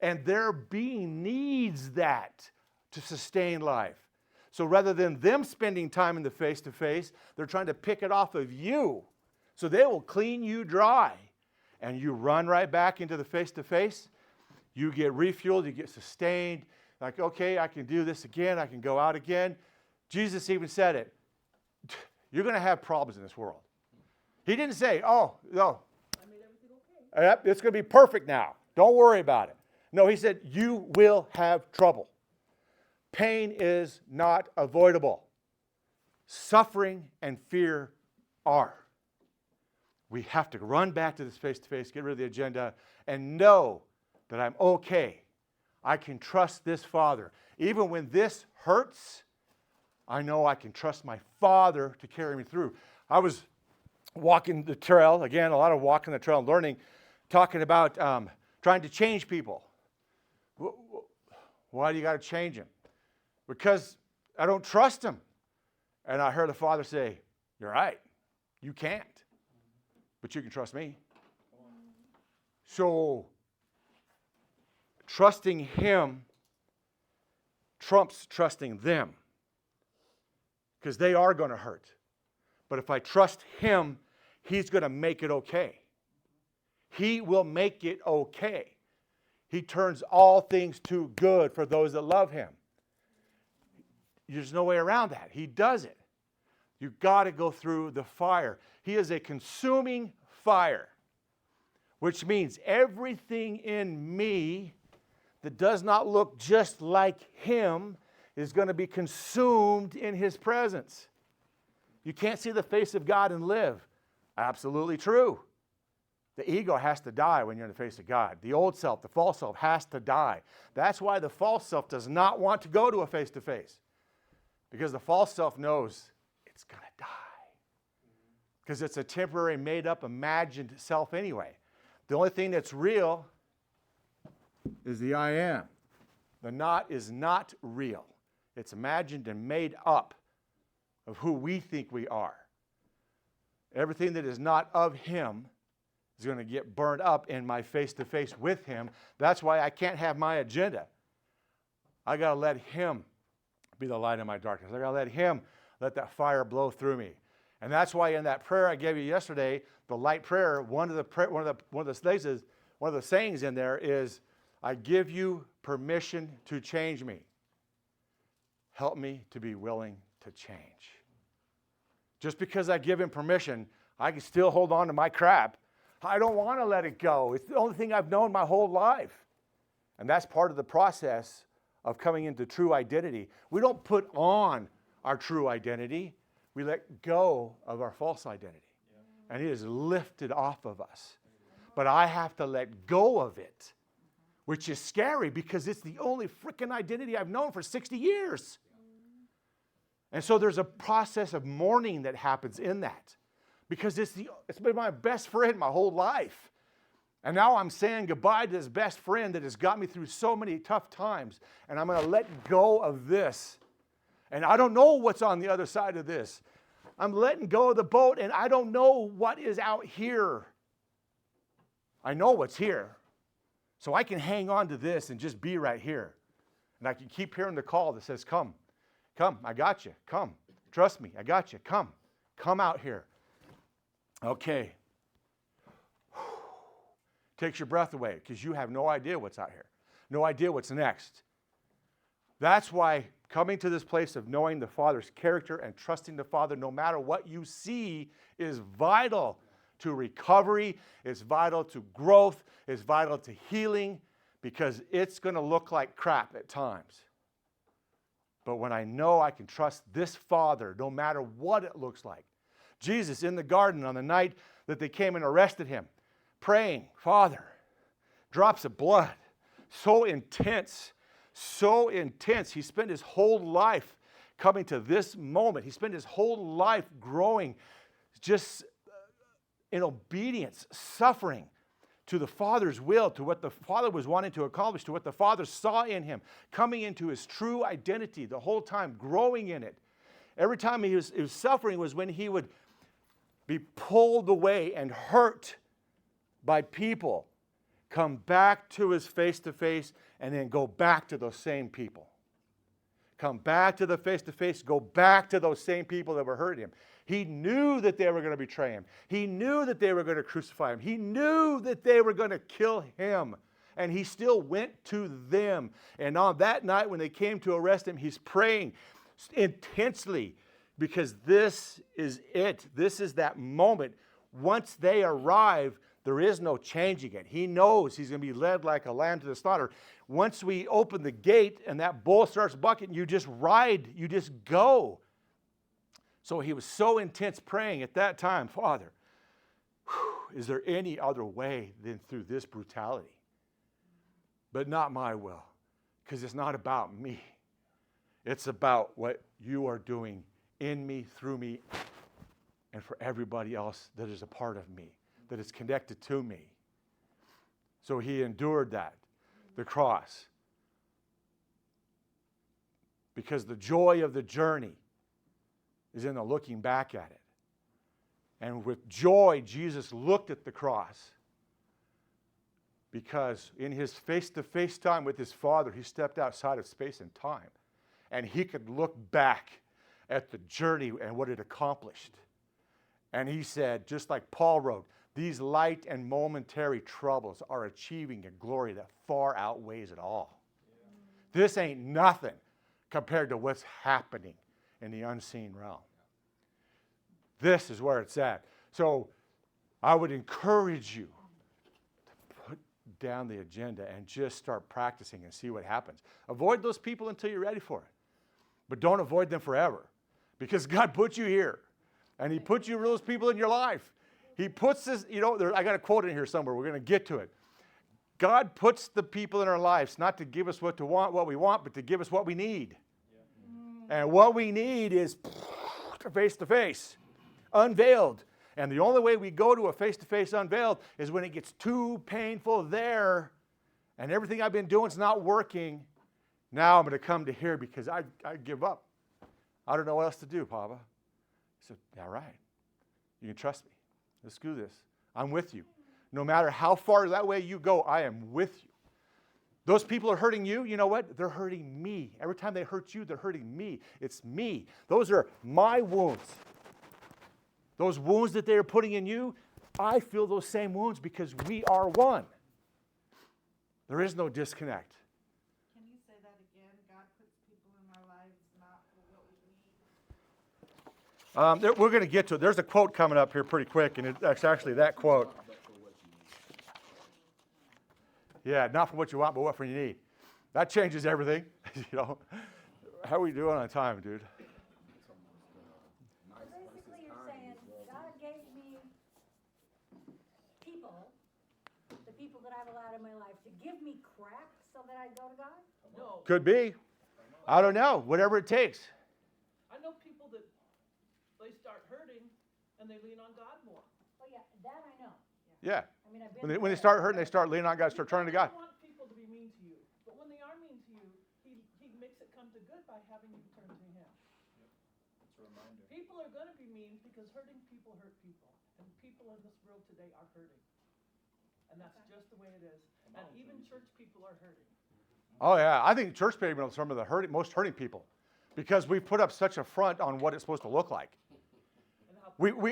And their being needs that to sustain life. So rather than them spending time in the face-to-face, they're trying to pick it off of you. So they will clean you dry. And you run right back into the face-to-face. You get refueled, you get sustained. Like, okay, I can do this again. I can go out again. Jesus even said it. You're going to have problems in this world. He didn't say, oh, no. I made everything okay. Yep, it's going to be perfect now. Don't worry about it. No, he said, you will have trouble. Pain is not avoidable. Suffering and fear are. We have to run back to this face-to-face, get rid of the agenda, and know that I'm okay. I can trust this Father. Even when this hurts, I know I can trust my Father to carry me through. I was walking the trail, again, a lot of walking the trail and learning, talking about trying to change people. Why do you got to change them? Because I don't trust them. And I heard the Father say, you're right, you can't. But you can trust me. So, trusting him trumps trusting them. Because they are going to hurt. But if I trust him, he's going to make it okay. He will make it okay. He turns all things to good for those that love him. There's no way around that. He does it. You've got to go through the fire. He is a consuming fire, which means everything in me that does not look just like him is going to be consumed in his presence. You can't see the face of God and live. Absolutely true. The ego has to die when you're in the face of God. The old self, the false self, has to die. That's why the false self does not want to go to a face-to-face. Because the false self knows it's going to die. Because it's a temporary, made-up, imagined self anyway. The only thing that's real is the I am. The not is not real. It's imagined and made up of who we think we are. Everything that is not of him is going to get burned up in my face-to-face with him. That's why I can't have my agenda. I got to let him be the light in my darkness. I got to let him let that fire blow through me. And that's why in that prayer I gave you yesterday, the light prayer, one of the sayings in there is, I give you permission to change me. Help me to be willing to change. Just because I give him permission, I can still hold on to my crap. I don't want to let it go. It's the only thing I've known my whole life. And that's part of the process of coming into true identity. We don't put on our true identity. We let go of our false identity. Yeah. And it is lifted off of us. But I have to let go of it, which is scary because it's the only freaking identity I've known for 60 years. And so there's a process of mourning that happens in that because it's been my best friend my whole life. And now I'm saying goodbye to this best friend that has got me through so many tough times. And I'm going to let go of this. And I don't know what's on the other side of this. I'm letting go of the boat, and I don't know what is out here. I know what's here. So I can hang on to this and just be right here. And I can keep hearing the call that says, come, I got you, come. Trust me, I got you, come out here. Okay. Takes your breath away because you have no idea what's out here. No idea what's next. That's why coming to this place of knowing the Father's character and trusting the Father no matter what you see is vital to recovery, it's vital to growth, it's vital to healing because it's going to look like crap at times. But when I know I can trust this Father no matter what it looks like. Jesus in the garden on the night that they came and arrested him, praying, Father, drops of blood, so intense. He spent his whole life coming to this moment. He spent his whole life growing just in obedience, suffering to the Father's will, to what the Father was wanting to accomplish, to what the Father saw in him, coming into his true identity the whole time, growing in it. Every time he was suffering was when he would be pulled away and hurt by people, come back to his face-to-face, and then go back to those same people. Come back to the face-to-face, go back to those same people that were hurting him. He knew that they were going to betray him. He knew that they were going to crucify him. He knew that they were going to kill him. And he still went to them. And on that night when they came to arrest him, he's praying intensely because this is it. This is that moment. Once they arrive, there is no changing it. He knows he's going to be led like a lamb to the slaughter. Once we open the gate and that bull starts bucking, you just ride, you just go. So he was so intense praying at that time, Father, is there any other way than through this brutality? But not my will, because it's not about me. It's about what you are doing in me, through me, and for everybody else that is a part of me, that is connected to me. So he endured that, the cross. Because the joy of the journey is in the looking back at it. And with joy, Jesus looked at the cross. Because in his face-to-face time with his Father, he stepped outside of space and time. And he could look back at the journey and what it accomplished. And he said, just like Paul wrote, these light and momentary troubles are achieving a glory that far outweighs it all. Yeah. This ain't nothing compared to what's happening in the unseen realm. This is where it's at. So I would encourage you to put down the agenda and just start practicing and see what happens. Avoid those people until you're ready for it. But don't avoid them forever. Because God put you here. And he put you those people in your life. He puts this, I got a quote in here somewhere. We're going to get to it. God puts the people in our lives not to give us what we want, but to give us what we need. Yeah. And what we need is face-to-face, unveiled. And the only way we go to a face-to-face unveiled is when it gets too painful there and everything I've been doing is not working. Now I'm going to come to here because I give up. I don't know what else to do, Papa. I said, all right. You can trust me. Let's do this. I'm with you. No matter how far that way you go, I am with you. Those people are hurting you. You know what? They're hurting me. Every time they hurt you, they're hurting me. It's me. Those are my wounds. Those wounds that they are putting in you, I feel those same wounds because we are one. There is no disconnect. Can you say that again? God puts people in our lives not for what we need. We're going to get to it. There's a quote coming up here pretty quick, and it's actually that quote. Yeah, not for what you want, but what for you need. That changes everything. You know, how are we doing on time, dude? Basically, you're saying, God gave me people, the people that I've allowed in my life, to give me crap so that I go to God? No, Could be. I don't know. Whatever it takes. I know people that they start hurting and they lean on God more. Oh, yeah, that I know. Yeah. I mean, I've been. When they start hurting, they start leaning on God, start turning to God. You don't want people to be mean to you, but when they are mean to you, he makes it come to good by having you turn to him. It's a reminder. People are going to be mean because hurting people hurt people, and people in this world today are hurting, and that's just the way it is. And even church people are hurting. Oh, yeah. I think church people are some of the most hurting people because we put up such a front on what it's supposed to look like.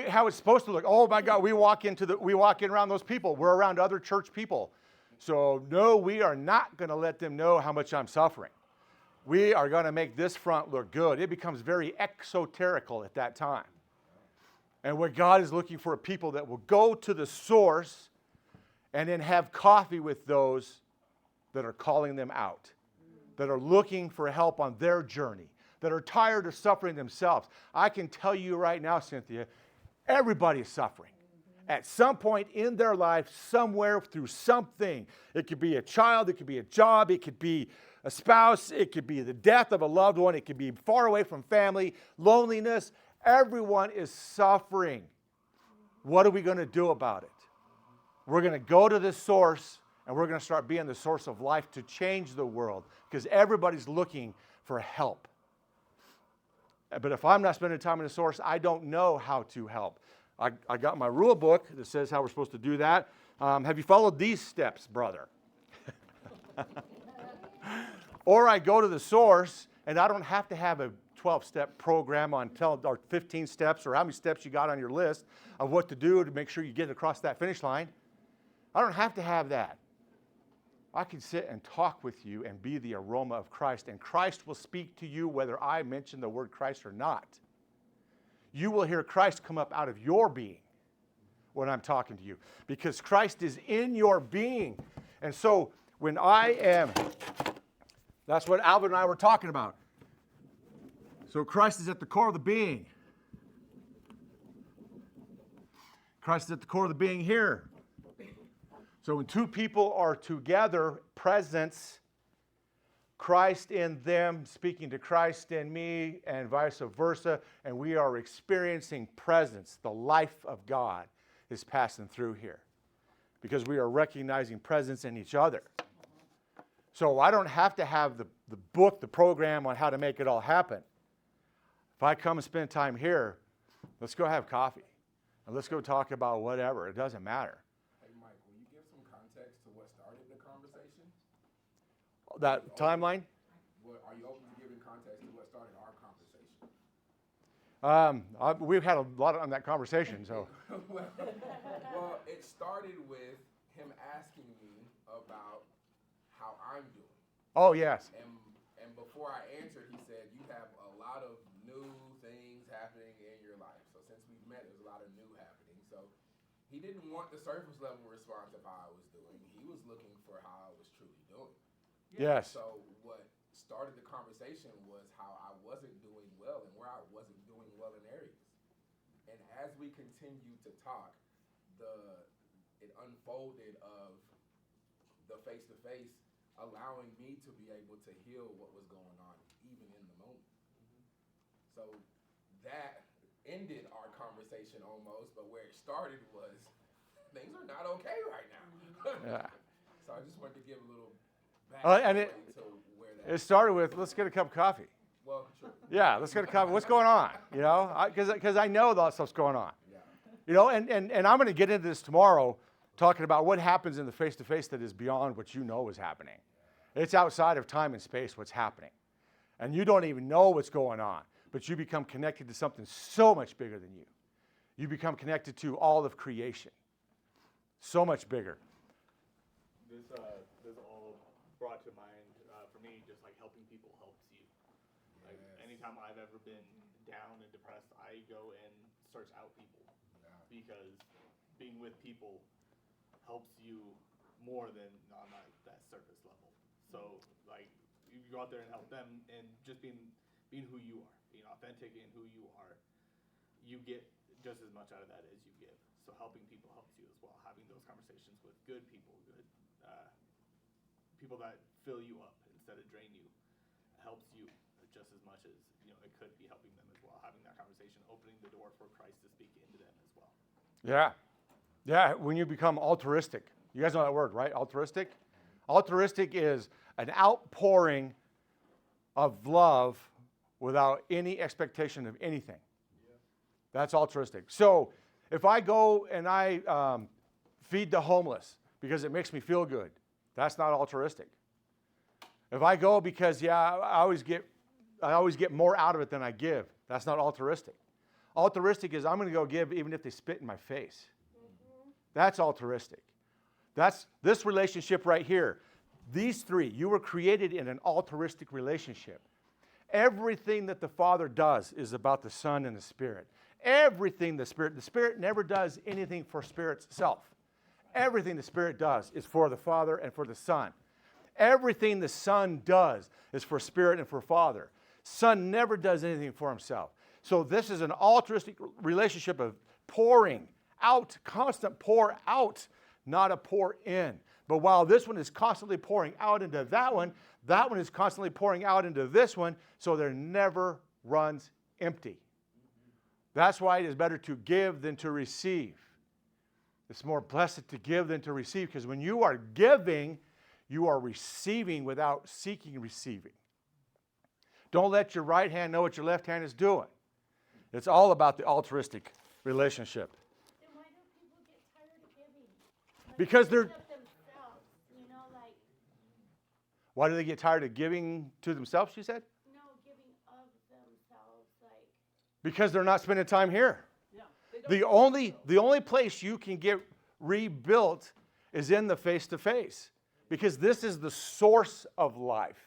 How it's supposed to look. Oh my God, we walk in around those people. We're around other church people. So no, we are not going to let them know how much I'm suffering. We are going to make this front look good. It becomes very exoterical at that time. And what God is looking for, people that will go to the source and then have coffee with those that are calling them out, that are looking for help on their journey, that are tired of suffering themselves. I can tell you right now, Cynthia, everybody is suffering. At some point in their life, somewhere through something. It could be a child, it could be a job, it could be a spouse, it could be the death of a loved one, it could be far away from family, loneliness. Everyone is suffering. What are we going to do about it? We're going to go to the source, and we're going to start being the source of life to change the world, because everybody's looking for help. But if I'm not spending time in the source, I don't know how to help. I got my rule book that says how we're supposed to do that. Have you followed these steps, brother? Or I go to the source, and I don't have to have a 12-step program or 15 steps or how many steps you got on your list of what to do to make sure you get across that finish line. I don't have to have that. I can sit and talk with you and be the aroma of Christ, and Christ will speak to you whether I mention the word Christ or not. You will hear Christ come up out of your being when I'm talking to you, because Christ is in your being. And so when that's what Alvin and I were talking about. So Christ is at the core of the being. Christ is at the core of the being here. So when two people are together, presence, Christ in them, speaking to Christ in me, and vice versa, and we are experiencing presence. The life of God is passing through here because we are recognizing presence in each other. So I don't have to have the book, the program on how to make it all happen. If I come and spend time here, let's go have coffee, and let's go talk about whatever. It doesn't matter. That timeline? Are you open to giving context to what started our conversation? We've had a lot on that conversation, so. well, it started with him asking me about how I'm doing. Oh, yes. And before I answered, he said, you have a lot of new things happening in your life. So since we've met, there's a lot of new happening. So he didn't want the surface level response of how I was doing. He was looking for how I was truly doing. Yes. So what started the conversation was how I wasn't doing well and where I wasn't doing well in areas. And as we continued to talk, it unfolded of the face-to-face allowing me to be able to heal what was going on even in the moment. So that ended our conversation almost, but where it started was things are not okay right now. Yeah. So I just wanted to give a little And it started with, let's get a cup of coffee. Well, sure. Yeah, let's get a cup. What's going on? You know, because I know that stuff's going on. Yeah. You know, and I'm going to get into this tomorrow, talking about what happens in the face-to-face that is beyond what you know is happening. It's outside of time and space what's happening. And you don't even know what's going on, but you become connected to something so much bigger than you. you become connected to all of creation. So much bigger. This all brought to mind for me, just like helping people helps you. Like anytime I've ever been down and depressed, I go and search out people because being with people helps you more than on that surface level. So like you go out there and help them, and just being who you are, being authentic in who you are, you get just as much out of that as you give. So helping people helps you as well. Having those conversations with good people, people that fill you up instead of drain you, helps you just as much as it could be helping them as well. Having that conversation, opening the door for Christ to speak into them as well. Yeah, when you become altruistic. You guys know that word, right? Altruistic? Altruistic is an outpouring of love without any expectation of anything. That's altruistic. So if I go and I feed the homeless because it makes me feel good, that's not altruistic. If I go because, I always get more out of it than I give, that's not altruistic. Altruistic is I'm going to go give even if they spit in my face. That's altruistic. That's this relationship right here. These three, you were created in an altruistic relationship. Everything that the Father does is about the Son and the Spirit. Everything the Spirit never does anything for Spirit's self. Everything the Spirit does is for the Father and for the Son. Everything the Son does is for Spirit and for Father. Son never does anything for himself. So this is an altruistic relationship of pouring out, constant pour out, not a pour in. But while this one is constantly pouring out into that one is constantly pouring out into this one, so there never runs empty. That's why it is better to give than to receive. It's more blessed to give than to receive, because when you are giving, you are receiving without seeking receiving. Don't let your right hand know what your left hand is doing. It's all about the altruistic relationship. Then why do people get tired of giving? Because they're... Of themselves, like... Why do they get tired of giving to themselves, she said? No, giving of themselves, like... Because they're not spending time here. Yeah, they don't The only place you can get rebuilt is in the face-to-face. Because this is the source of life.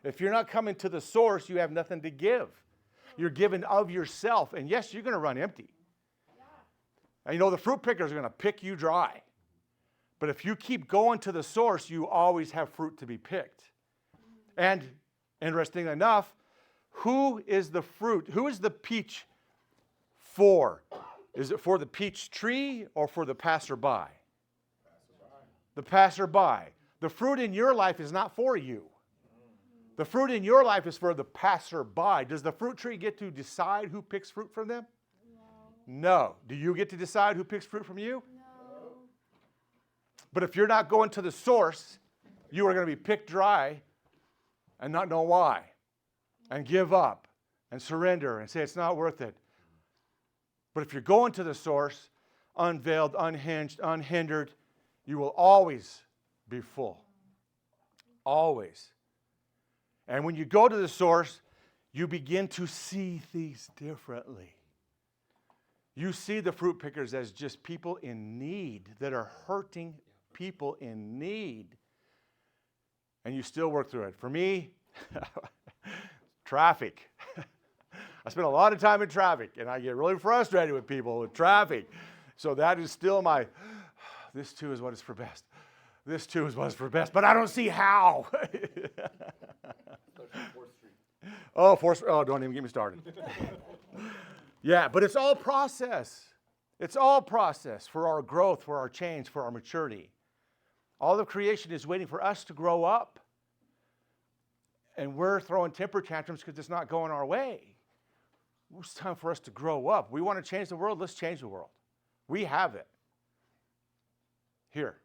If you're not coming to the source, you have nothing to give. You're giving of yourself. And yes, you're going to run empty. And the fruit pickers are going to pick you dry. But if you keep going to the source, you always have fruit to be picked. And interestingly enough, who is the fruit? Who is the peach for? Is it for the peach tree or for the passerby? The passerby. The fruit in your life is not for you. The fruit in your life is for the passerby. Does the fruit tree get to decide who picks fruit from them? No. Do you get to decide who picks fruit from you? No. But if you're not going to the source, you are going to be picked dry and not know why. And give up and surrender and say it's not worth it. But if you're going to the source, unveiled, unhinged, unhindered, you will always be full. Always. And when you go to the source, you begin to see things differently. You see the fruit pickers as just people in need that are hurting people in need. And you still work through it. For me, traffic. I spend a lot of time in traffic, and I get really frustrated with people with traffic. So that is still my, this too is what is for best. This too is what is for best, but I don't see how. Don't even get me started. Yeah, but it's all process. It's all process for our growth, for our change, for our maturity. All of creation is waiting for us to grow up. And we're throwing temper tantrums because it's not going our way. It's time for us to grow up. We want to change the world. Let's change the world. We have it. Here.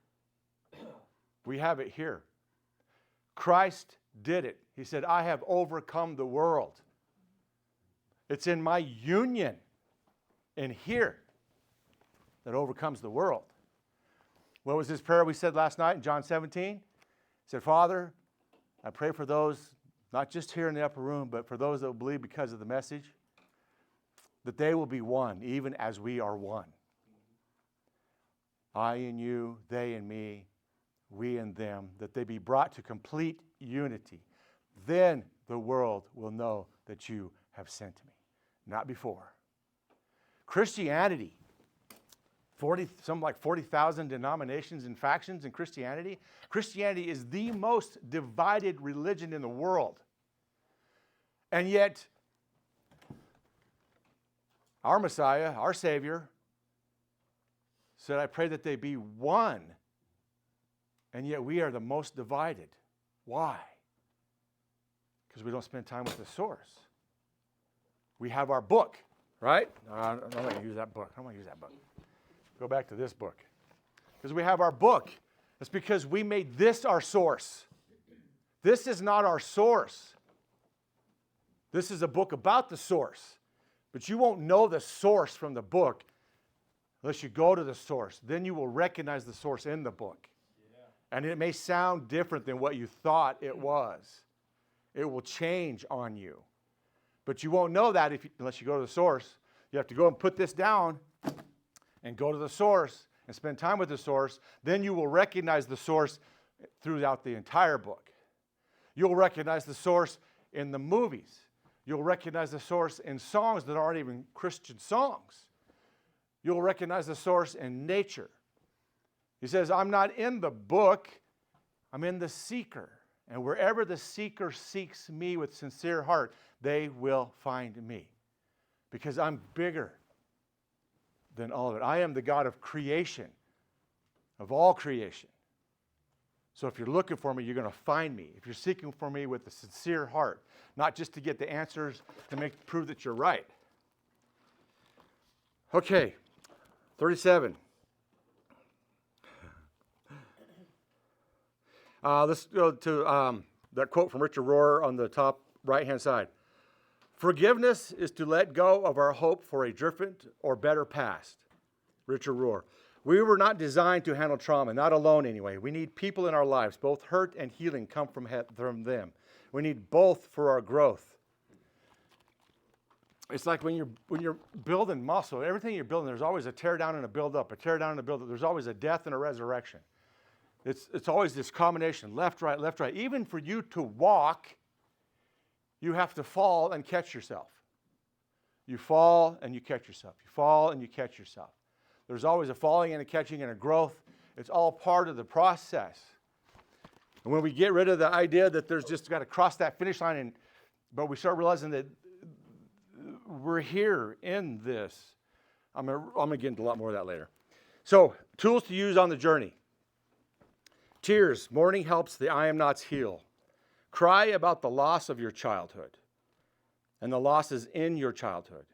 We have it here. Christ did it. He said, I have overcome the world. It's in my union in here that overcomes the world. What was his prayer we said last night in John 17? He said, Father, I pray for those, not just here in the upper room, but for those that will believe because of the message, that they will be one, even as we are one. I and you, they and me, we and them, that they be brought to complete unity. Then the world will know that you have sent me, not before. Christianity, something like 40,000 denominations and factions in Christianity. Christianity is the most divided religion in the world. And yet, our Messiah, our Savior, said, I pray that they be one. And yet we are the most divided. Why? Because we don't spend time with the source. We have our book, right? I'm not going to use that book. I don't want to use that book. Go back to this book. Because we have our book. It's because we made this our source. This is not our source. This is a book about the source. But you won't know the source from the book unless you go to the source. Then you will recognize the source in the book. Yeah. And it may sound different than what you thought it was. It will change on you. But you won't know that unless you go to the source. You have to go and put this down and go to the source and spend time with the source. Then you will recognize the source throughout the entire book. You'll recognize the source in the movies. You'll recognize the source in songs that aren't even Christian songs. You'll recognize the source in nature. He says, I'm not in the book, I'm in the seeker. And wherever the seeker seeks me with sincere heart, they will find me. Because I'm bigger than all of it. I am the God of creation, of all creation. So if you're looking for me, you're going to find me. If you're seeking for me with a sincere heart, not just to get the answers to prove that you're right. Okay, 37. Let's go to that quote from J.R.R. on the top right-hand side. Forgiveness is to let go of our hope for a different or better past. J.R.R. We were not designed to handle trauma, not alone anyway. We need people in our lives. Both hurt and healing come from them. We need both for our growth. It's like when you're building muscle, everything you're building, there's always a tear down and a build up, a tear down and a build up. There's always a death and a resurrection. It's always this combination, left, right, left, right. Even for you to walk, you have to fall and catch yourself. You fall and you catch yourself. You fall and you catch yourself. There's always a falling and a catching and a growth. It's all part of the process. And when we get rid of the idea that there's just got to cross that finish line, but we start realizing that we're here in this. I'm gonna get into a lot more of that later. So, tools to use on the journey. Tears. Mourning helps the I am nots heal. Cry about the loss of your childhood and the losses in your childhood.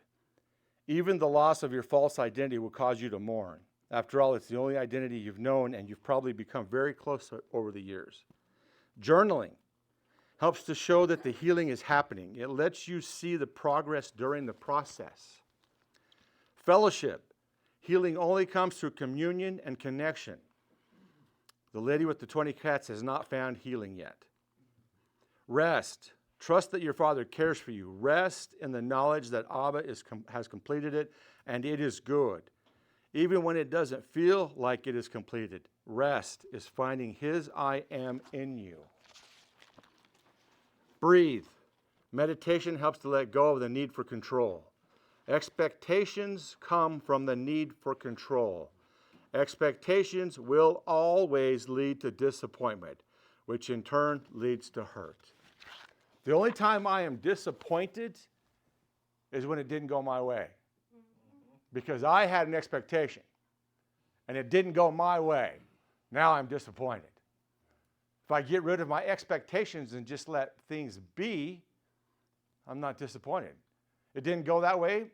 Even the loss of your false identity will cause you to mourn. After all, it's the only identity you've known, and you've probably become very close over the years. Journaling helps to show that the healing is happening. It lets you see the progress during the process. Fellowship. Healing only comes through communion and connection. The lady with the 20 cats has not found healing yet. Rest. Trust that your Father cares for you. Rest in the knowledge that Abba has completed it, and it is good. Even when it doesn't feel like it is completed, rest is finding His I am in you. Breathe. Meditation helps to let go of the need for control. Expectations come from the need for control. Expectations will always lead to disappointment, which in turn leads to hurt. The only time I am disappointed is when it didn't go my way. Because I had an expectation, and it didn't go my way. Now I'm disappointed. If I get rid of my expectations and just let things be, I'm not disappointed. It didn't go that way,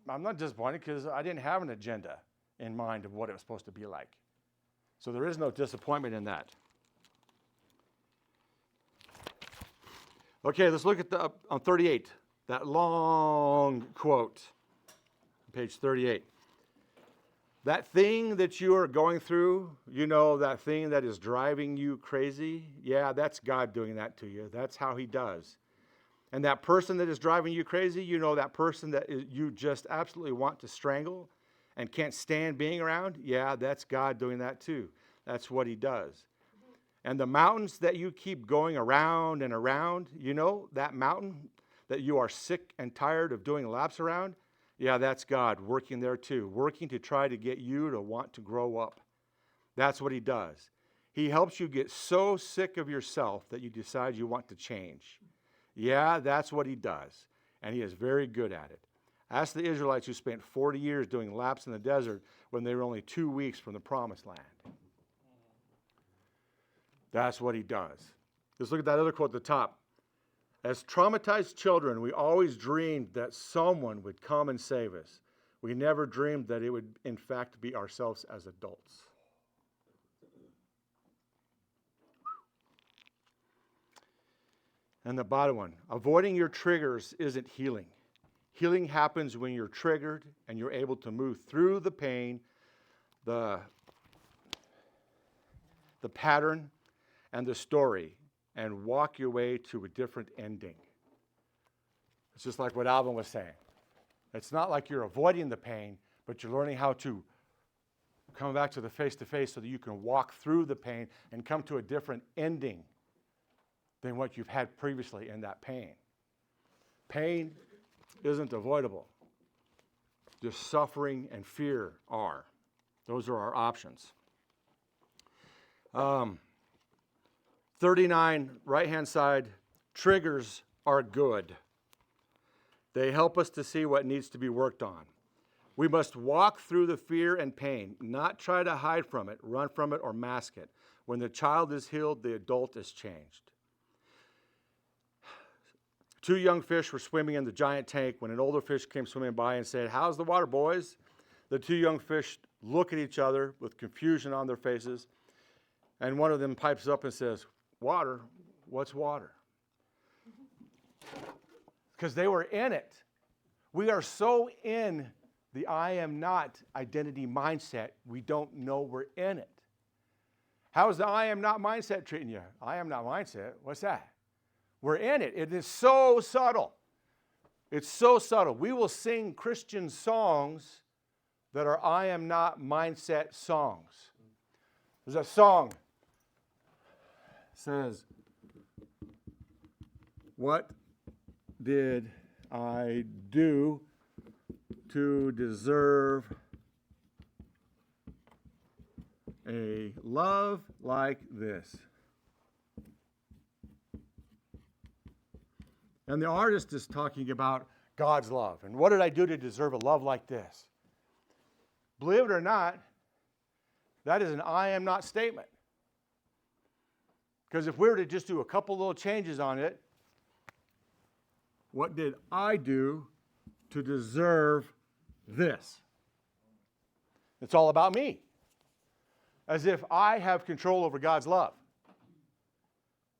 I'm not disappointed because I didn't have an agenda in mind of what it was supposed to be like. So there is no disappointment in that. Okay, let's look at on 38, that long quote, page 38. That thing that you are going through, that thing that is driving you crazy, yeah, that's God doing that to you. That's how He does. And that person that is driving you crazy, you know, that person that you just absolutely want to strangle and can't stand being around, yeah, that's God doing that too. That's what he does. And the mountains that you keep going around and around, you know, that mountain that you are sick and tired of doing laps around, yeah, that's God working there too, working to try to get you to want to grow up. That's what he does. He helps you get so sick of yourself that you decide you want to change. Yeah, that's what he does. And he is very good at it. Ask the Israelites who spent 40 years doing laps in the desert when they were only 2 weeks from the promised land. That's what he does. Let's look at that other quote at the top. As traumatized children, we always dreamed that someone would come and save us. We never dreamed that it would, in fact, be ourselves as adults. And the bottom one, avoiding your triggers isn't healing. Healing happens when you're triggered and you're able to move through the pain, the pattern, and the story, and walk your way to a different ending. It's just like what Alvin was saying. It's not like you're avoiding the pain, but you're learning how to come back to the face-to-face so that you can walk through the pain and come to a different ending than what you've had previously in that pain. Pain isn't avoidable. Just suffering and fear are. Those are our options. 39, right-hand side, triggers are good. They help us to see what needs to be worked on. We must walk through the fear and pain, not try to hide from it, run from it, or mask it. When the child is healed, the adult is changed. 2 young fish were swimming in the giant tank when an older fish came swimming by and said, "How's the water, boys?" The 2 young fish look at each other with confusion on their faces, and one of them pipes up and says, "Water? What's water?" Because they were in it. We are so in the I am not identity mindset, we don't know we're in it. How's the I am not mindset treating you? I am not mindset? What's that? We're in it. It is so subtle. It's so subtle. We will sing Christian songs that are I am not mindset songs. There's a song that says, "What did I do to deserve a love like this?" And the artist is talking about God's love. And what did I do to deserve a love like this? Believe it or not, that is an I am not statement. Because if we were to just do a couple little changes on it, what did I do to deserve this? It's all about me. As if I have control over God's love.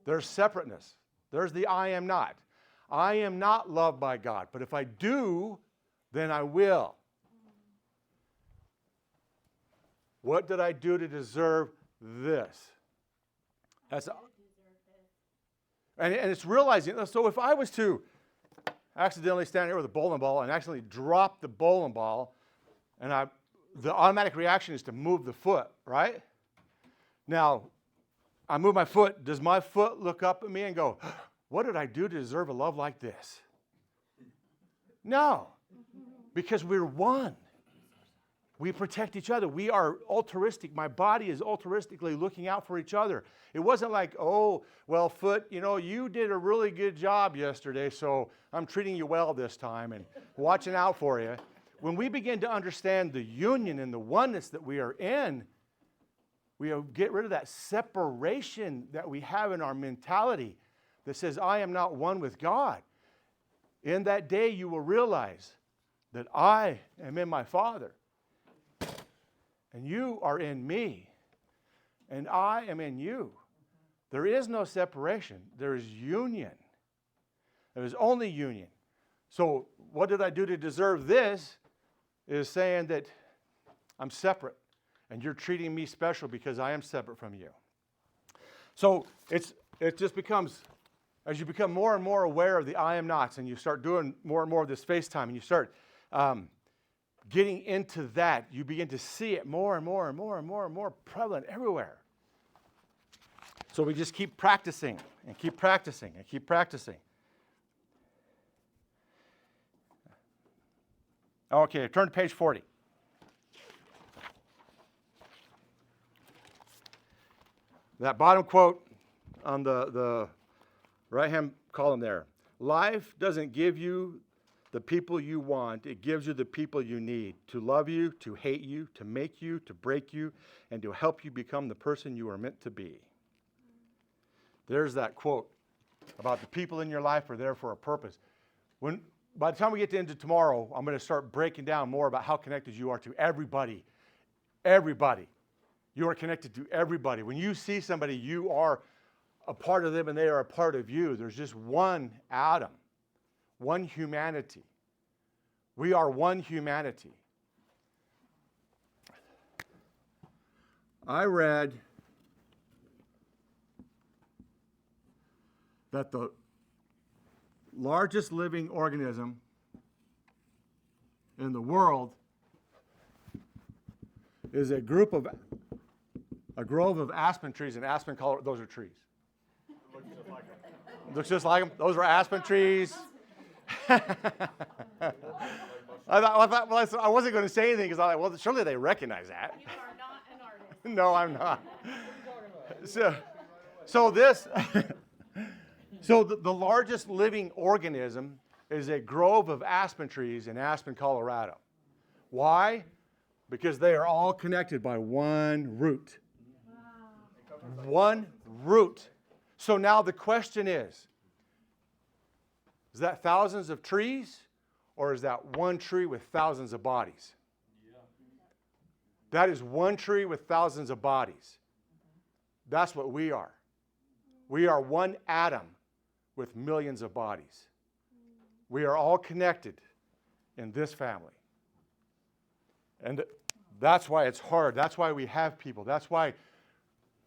There's separateness. There's the I am not. I am not loved by God, but if I do, then I will. What did I do to deserve this? That's, and it's realizing, so if I was to accidentally stand here with a bowling ball and accidentally drop the bowling ball, and the automatic reaction is to move the foot, right? Now, I move my foot. Does my foot look up at me and go, "What did I do to deserve a love like this?" No, because we're one. We protect each other. We are altruistic. My body is altruistically looking out for each other. It wasn't like, "Oh, well, foot, you did a really good job yesterday, so I'm treating you well this time and watching out for you." When we begin to understand the union and the oneness that we are in, we get rid of that separation that we have in our mentality that says, "I am not one with God." In that day, you will realize that I am in my Father, and you are in me, and I am in you. There is no separation. There is union. There is only union. So what did I do to deserve this is saying that I'm separate, and you're treating me special because I am separate from you. So it just becomes as you become more and more aware of the I am nots, and you start doing more and more of this FaceTime, and you start getting into that, you begin to see it more and more and more and more and more prevalent everywhere. So we just keep practicing and keep practicing and keep practicing. Okay, turn to page 40. That bottom quote on the right-hand column there. Life doesn't give you the people you want. It gives you the people you need to love you, to hate you, to make you, to break you, and to help you become the person you are meant to be. There's that quote about the people in your life are there for a purpose. By the time we get into tomorrow, I'm going to start breaking down more about how connected you are to everybody. Everybody. You are connected to everybody. When you see somebody, you are a part of them and they are a part of you. There's just one Adam, one humanity. We are one humanity. I read that the largest living organism in the world is a grove of aspen trees, and aspen color, those are trees. Looks just like them. Looks just like them. Those are aspen trees. I wasn't going to say anything because I thought, well, surely they recognize that. You are not an artist. No, I'm not. So this, so the largest living organism is a grove of aspen trees in Aspen, Colorado. Why? Because they are all connected by one root. Wow. One root. So now the question is that thousands of trees, or is that one tree with thousands of bodies? Yeah. That is one tree with thousands of bodies. That's what we are. We are one atom with millions of bodies. We are all connected in this family. And that's why it's hard. That's why we have people. That's why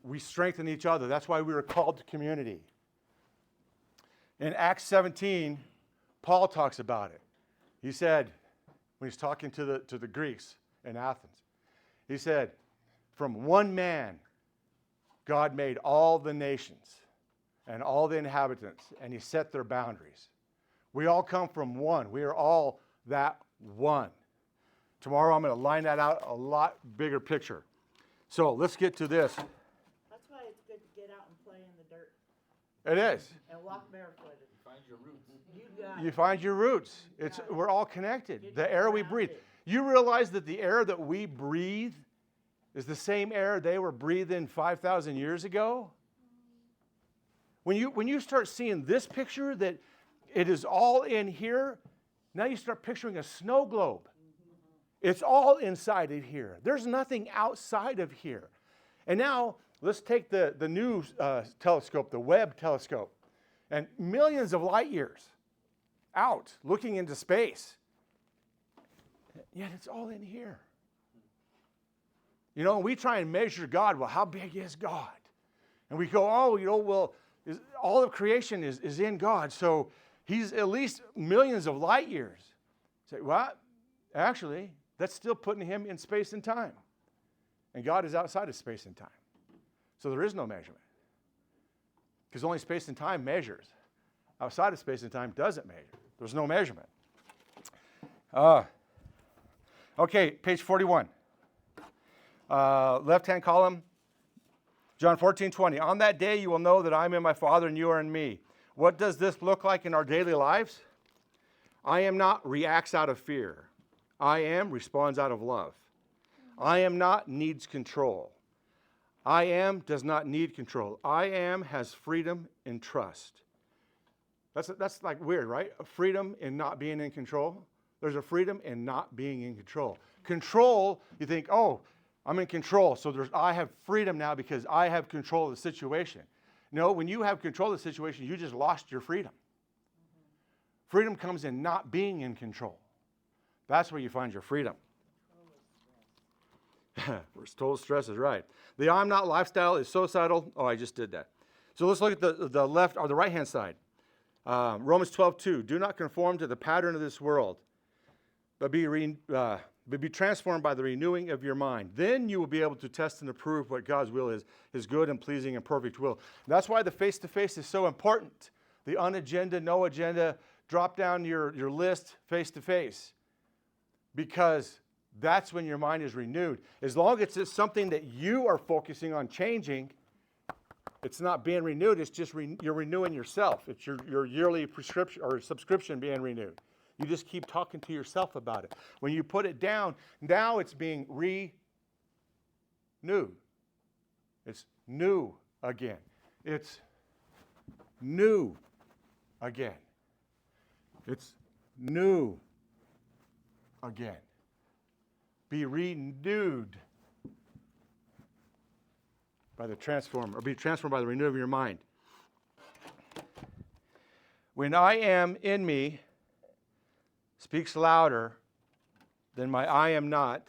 we strengthen each other. That's why we are called to community. In Acts 17, Paul talks about it. He said, when he's talking to the Greeks in Athens, he said, from one man, God made all the nations and all the inhabitants, and he set their boundaries. We all come from one. We are all that one. Tomorrow I'm going to line that out a lot bigger picture. So let's get to this. That's why it's good to get out and play in the dirt It is. and walk barefooted. Find your roots. You find your roots. We're all connected. The air we breathe. You realize that the air that we breathe is the same air they were breathing 5,000 years ago? When you start seeing this picture that it is all in here, now you start picturing a snow globe. It's all inside of here. There's nothing outside of here. And now let's take the new telescope, the Webb telescope, and millions of light years out looking into space. Yet it's all in here. You know, we try and measure God. Well, how big is God? And we go, all of creation is in God, so he's at least millions of light years. Say, what? Actually, that's still putting him in space and time. And God is outside of space and time. So there is no measurement. Because only space and time measures. Outside of space and time doesn't measure. There's no measurement. Okay, page 41. Left-hand column, John 14:20. On that day you will know that I am in my Father and you are in me. What does this look like in our daily lives? I am not reacts out of fear. I am responds out of love. I am not needs control. I am does not need control. I am has freedom and trust. That's like weird, right? A freedom in not being in control. There's a freedom in not being in control. Control, you think, oh, I'm in control, so I have freedom now because I have control of the situation. No, when you have control of the situation, you just lost your freedom. Freedom comes in not being in control. That's where you find your freedom. Total stress is right. The I'm not lifestyle is so subtle. Oh, I just did that. So let's look at the left or the right-hand side. Romans 12:2. Do not conform to the pattern of this world, but be transformed by the renewing of your mind. Then you will be able to test and approve what God's will is, his good and pleasing and perfect will. That's why the face-to-face is so important. The unagenda, no agenda, drop down your list face-to-face. Because that's when your mind is renewed. As long as it's something that you are focusing on changing, it's not being renewed. It's just you're renewing yourself. It's your yearly prescription or subscription being renewed. You just keep talking to yourself about it. When you put it down, now it's being renewed. It's new again. It's new again. It's new again. Be renewed by the transform, or be transformed by the renewal of your mind. When I am in me speaks louder than my I am not,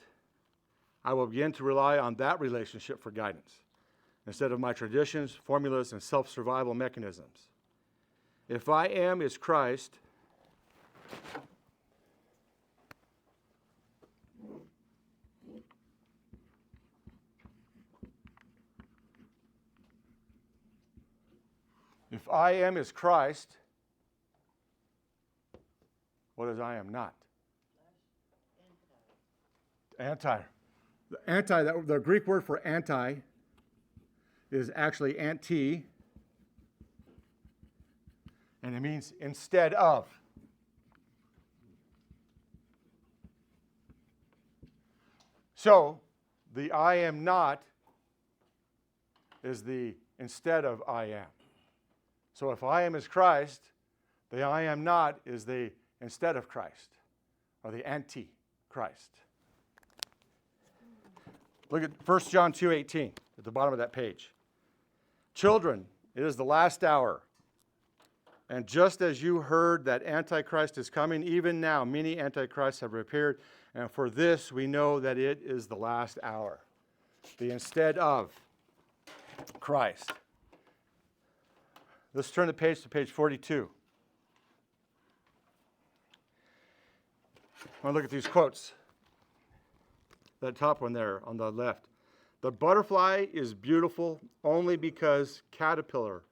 I will begin to rely on that relationship for guidance instead of my traditions, formulas, and self-survival mechanisms. If I am is Christ, if I am is Christ, what is I am not? Anti. The Greek word for anti is actually anti, and it means instead of. So, the I am not is the instead of I am. So if I am is Christ, the I am not is the instead of Christ, or the anti-Christ. Look at 1 John 2:18 at the bottom of that page. Children, it is the last hour. And just as you heard that Antichrist is coming, even now many Antichrists have appeared, and for this we know that it is the last hour. The instead of Christ. Let's turn the page to page 42. I want to look at these quotes. That top one there on the left. The butterfly is beautiful only because caterpillar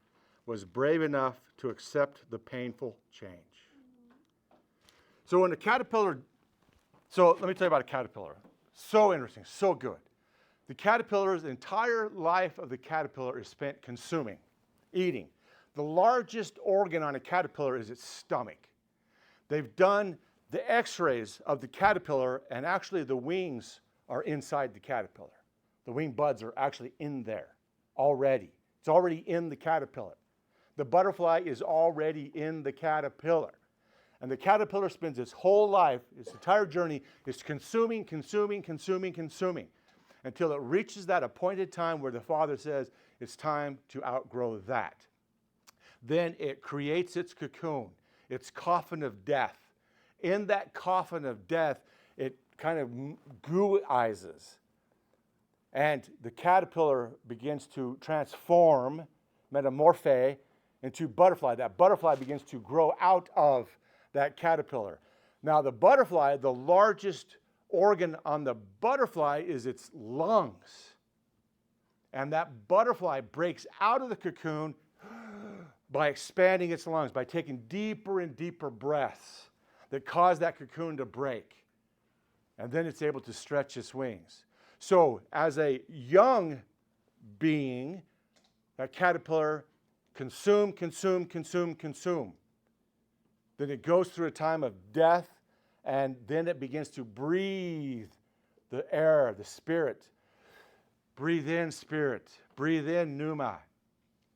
was brave enough to accept the painful change. So when the caterpillar, so let me tell you about a caterpillar. So interesting, so good. The caterpillar's entire life of the caterpillar is spent consuming, eating. The largest organ on a caterpillar is its stomach. They've done the x-rays of the caterpillar, and actually the wings are inside the caterpillar. The wing buds are actually in there already. It's already in the caterpillar. The butterfly is already in the caterpillar. And the caterpillar spends its whole life, its entire journey, is consuming, until it reaches that appointed time where the Father says, it's time to outgrow that. Then it creates its cocoon, its coffin of death. In that coffin of death, it kind of gooizes. And the caterpillar begins to transform, metamorphe, into butterfly. That butterfly begins to grow out of that caterpillar. Now the butterfly, the largest organ on the butterfly is its lungs. And that butterfly breaks out of the cocoon by expanding its lungs, by taking deeper and deeper breaths that cause that cocoon to break. And then it's able to stretch its wings. So as a young being, that caterpillar consume. Then it goes through a time of death, and then it begins to breathe the air, the spirit. Breathe in spirit, breathe in pneuma,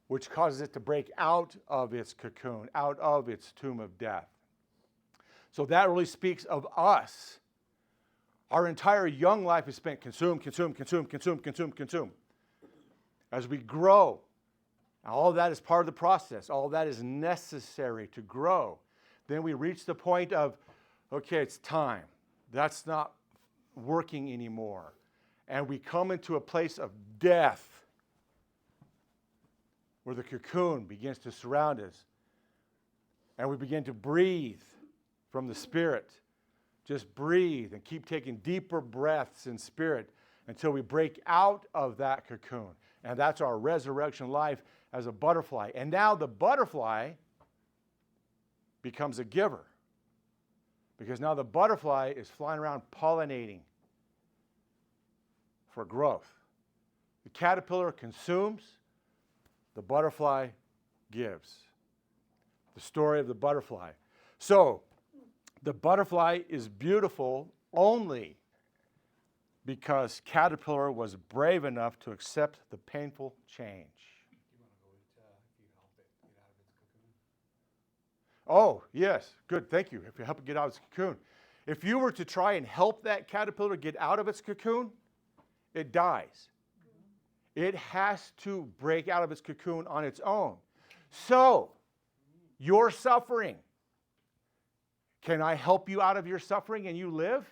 which causes it to break out of its cocoon, out of its tomb of death. So that really speaks of us. Our entire young life is spent consume. As we grow, all of that is part of the process. All of that is necessary to grow. Then we reach the point of, okay, it's time. That's not working anymore. And we come into a place of death where the cocoon begins to surround us. And we begin to breathe from the Spirit. Just breathe and keep taking deeper breaths in Spirit until we break out of that cocoon. And that's our resurrection life as a butterfly. And now the butterfly becomes a giver. Because now the butterfly is flying around pollinating for growth. The caterpillar consumes, the butterfly gives. The story of the butterfly. So, the butterfly is beautiful only because caterpillar was brave enough to accept the painful change. Oh, yes. Good. Thank you. If you help it get out of its cocoon. If you were to try and help that caterpillar get out of its cocoon, it dies. It has to break out of its cocoon on its own. So, your suffering. Can I help you out of your suffering and you live?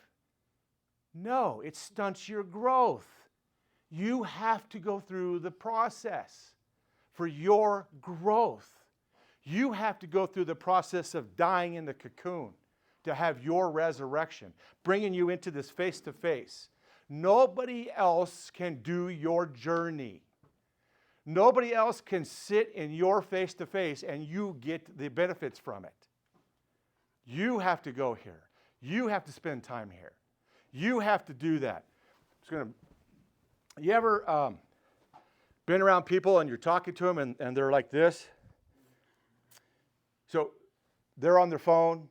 No, it stunts your growth. You have to go through the process for your growth. You have to go through the process of dying in the cocoon to have your resurrection, bringing you into this face-to-face. Nobody else can do your journey. Nobody else can sit in your face-to-face and you get the benefits from it. You have to go here. You have to spend time here. You have to do that. You ever been around people and you're talking to them and they're like this? So they're on their phone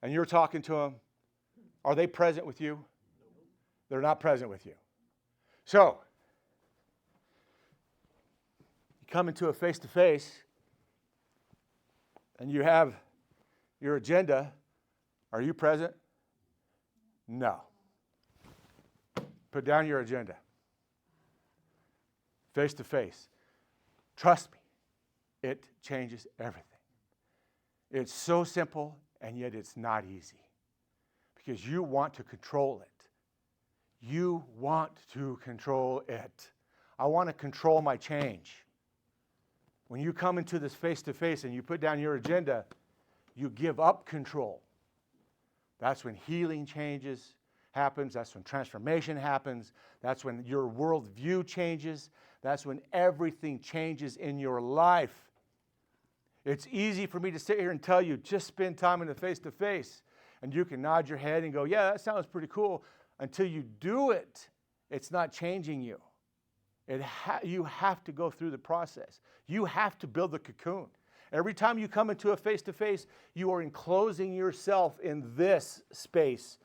and you're talking to them. Are they present with you? They're not present with you. So you come into a face-to-face and you have your agenda. Are you present? No. Put down your agenda. Face to face. Trust me, it changes everything. It's so simple, and yet it's not easy. Because you want to control it. You want to control it. I want to control my change. When you come into this face to face and you put down your agenda, you give up control. That's when healing happens. That's when transformation happens. That's when your worldview changes. That's when everything changes in your life. It's easy for me to sit here and tell you, just spend time in the face-to-face. And you can nod your head and go, yeah, that sounds pretty cool. Until you do it, it's not changing you. You have to go through the process. You have to build the cocoon. Every time you come into a face-to-face, you are enclosing yourself in this space.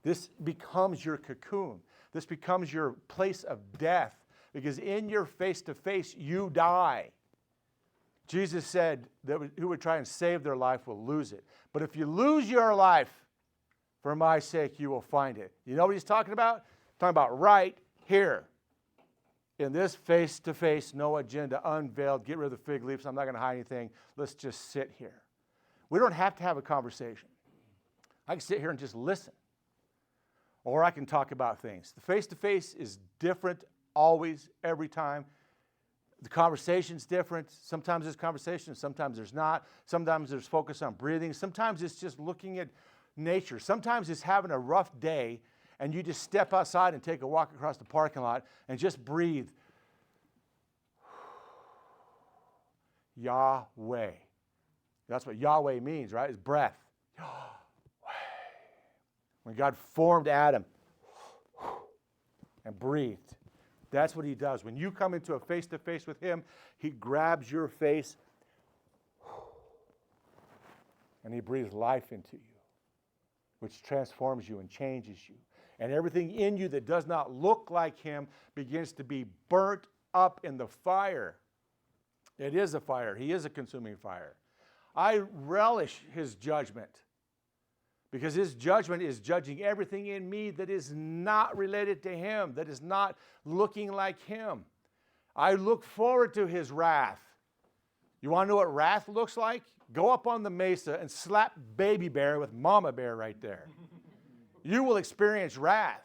This becomes your cocoon. This becomes your place of death. Because in your face-to-face, you die. Jesus said that who would try and save their life will lose it. But if you lose your life, for my sake, you will find it. You know what he's talking about? He's talking about right here. In this face-to-face, no agenda, unveiled, get rid of the fig leaves. I'm not going to hide anything. Let's just sit here. We don't have to have a conversation. I can sit here and just listen. Or I can talk about things. The face-to-face is different always, every time. The conversation's different. Sometimes there's conversation, sometimes there's not. Sometimes there's focus on breathing. Sometimes it's just looking at nature. Sometimes it's having a rough day and you just step outside and take a walk across the parking lot and just breathe. Yahweh. That's what Yahweh means, right? It's breath. Yahweh. When God formed Adam and breathed, that's what he does. When you come into a face-to-face with him, he grabs your face and he breathes life into you, which transforms you and changes you. And everything in you that does not look like him begins to be burnt up in the fire. It is a fire. He is a consuming fire. I relish his judgment because his judgment is judging everything in me that is not related to him, that is not looking like him. I look forward to his wrath. You want to know what wrath looks like? Go up on the mesa and slap baby bear with mama bear right there. You will experience wrath.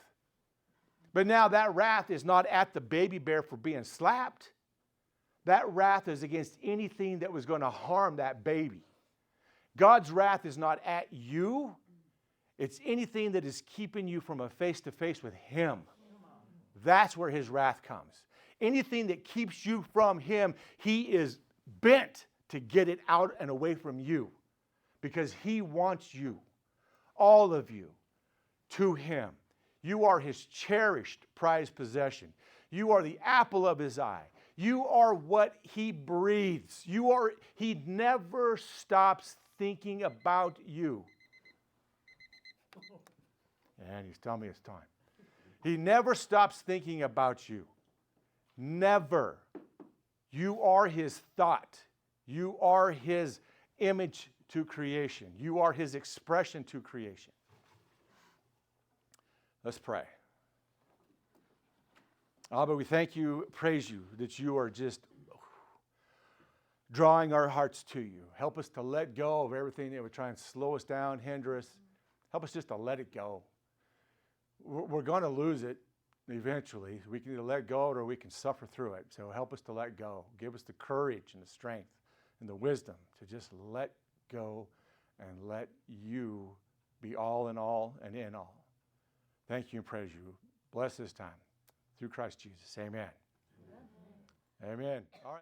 But now that wrath is not at the baby bear for being slapped. That wrath is against anything that was going to harm that baby. God's wrath is not at you. It's anything that is keeping you from a face-to-face with Him. That's where His wrath comes. Anything that keeps you from Him, He is bent to get it out and away from you. Because He wants you, all of you, to Him. You are His cherished, prized possession. You are the apple of His eye. You are what He breathes. He never stops thinking about you. And He's telling me it's time. He never stops thinking about you. Never. You are His thought. You are His image to creation. You are His expression to creation. Let's pray. Abba, we thank you, praise you, that you are just drawing our hearts to you. Help us to let go of everything that would try and slow us down, hinder us. Help us just to let it go. We're going to lose it eventually. We can either let go or we can suffer through it. So help us to let go. Give us the courage and the strength and the wisdom to just let go and let you be all and in all. Thank you and praise you. Bless this time. Through Christ Jesus. Amen. Amen. All right.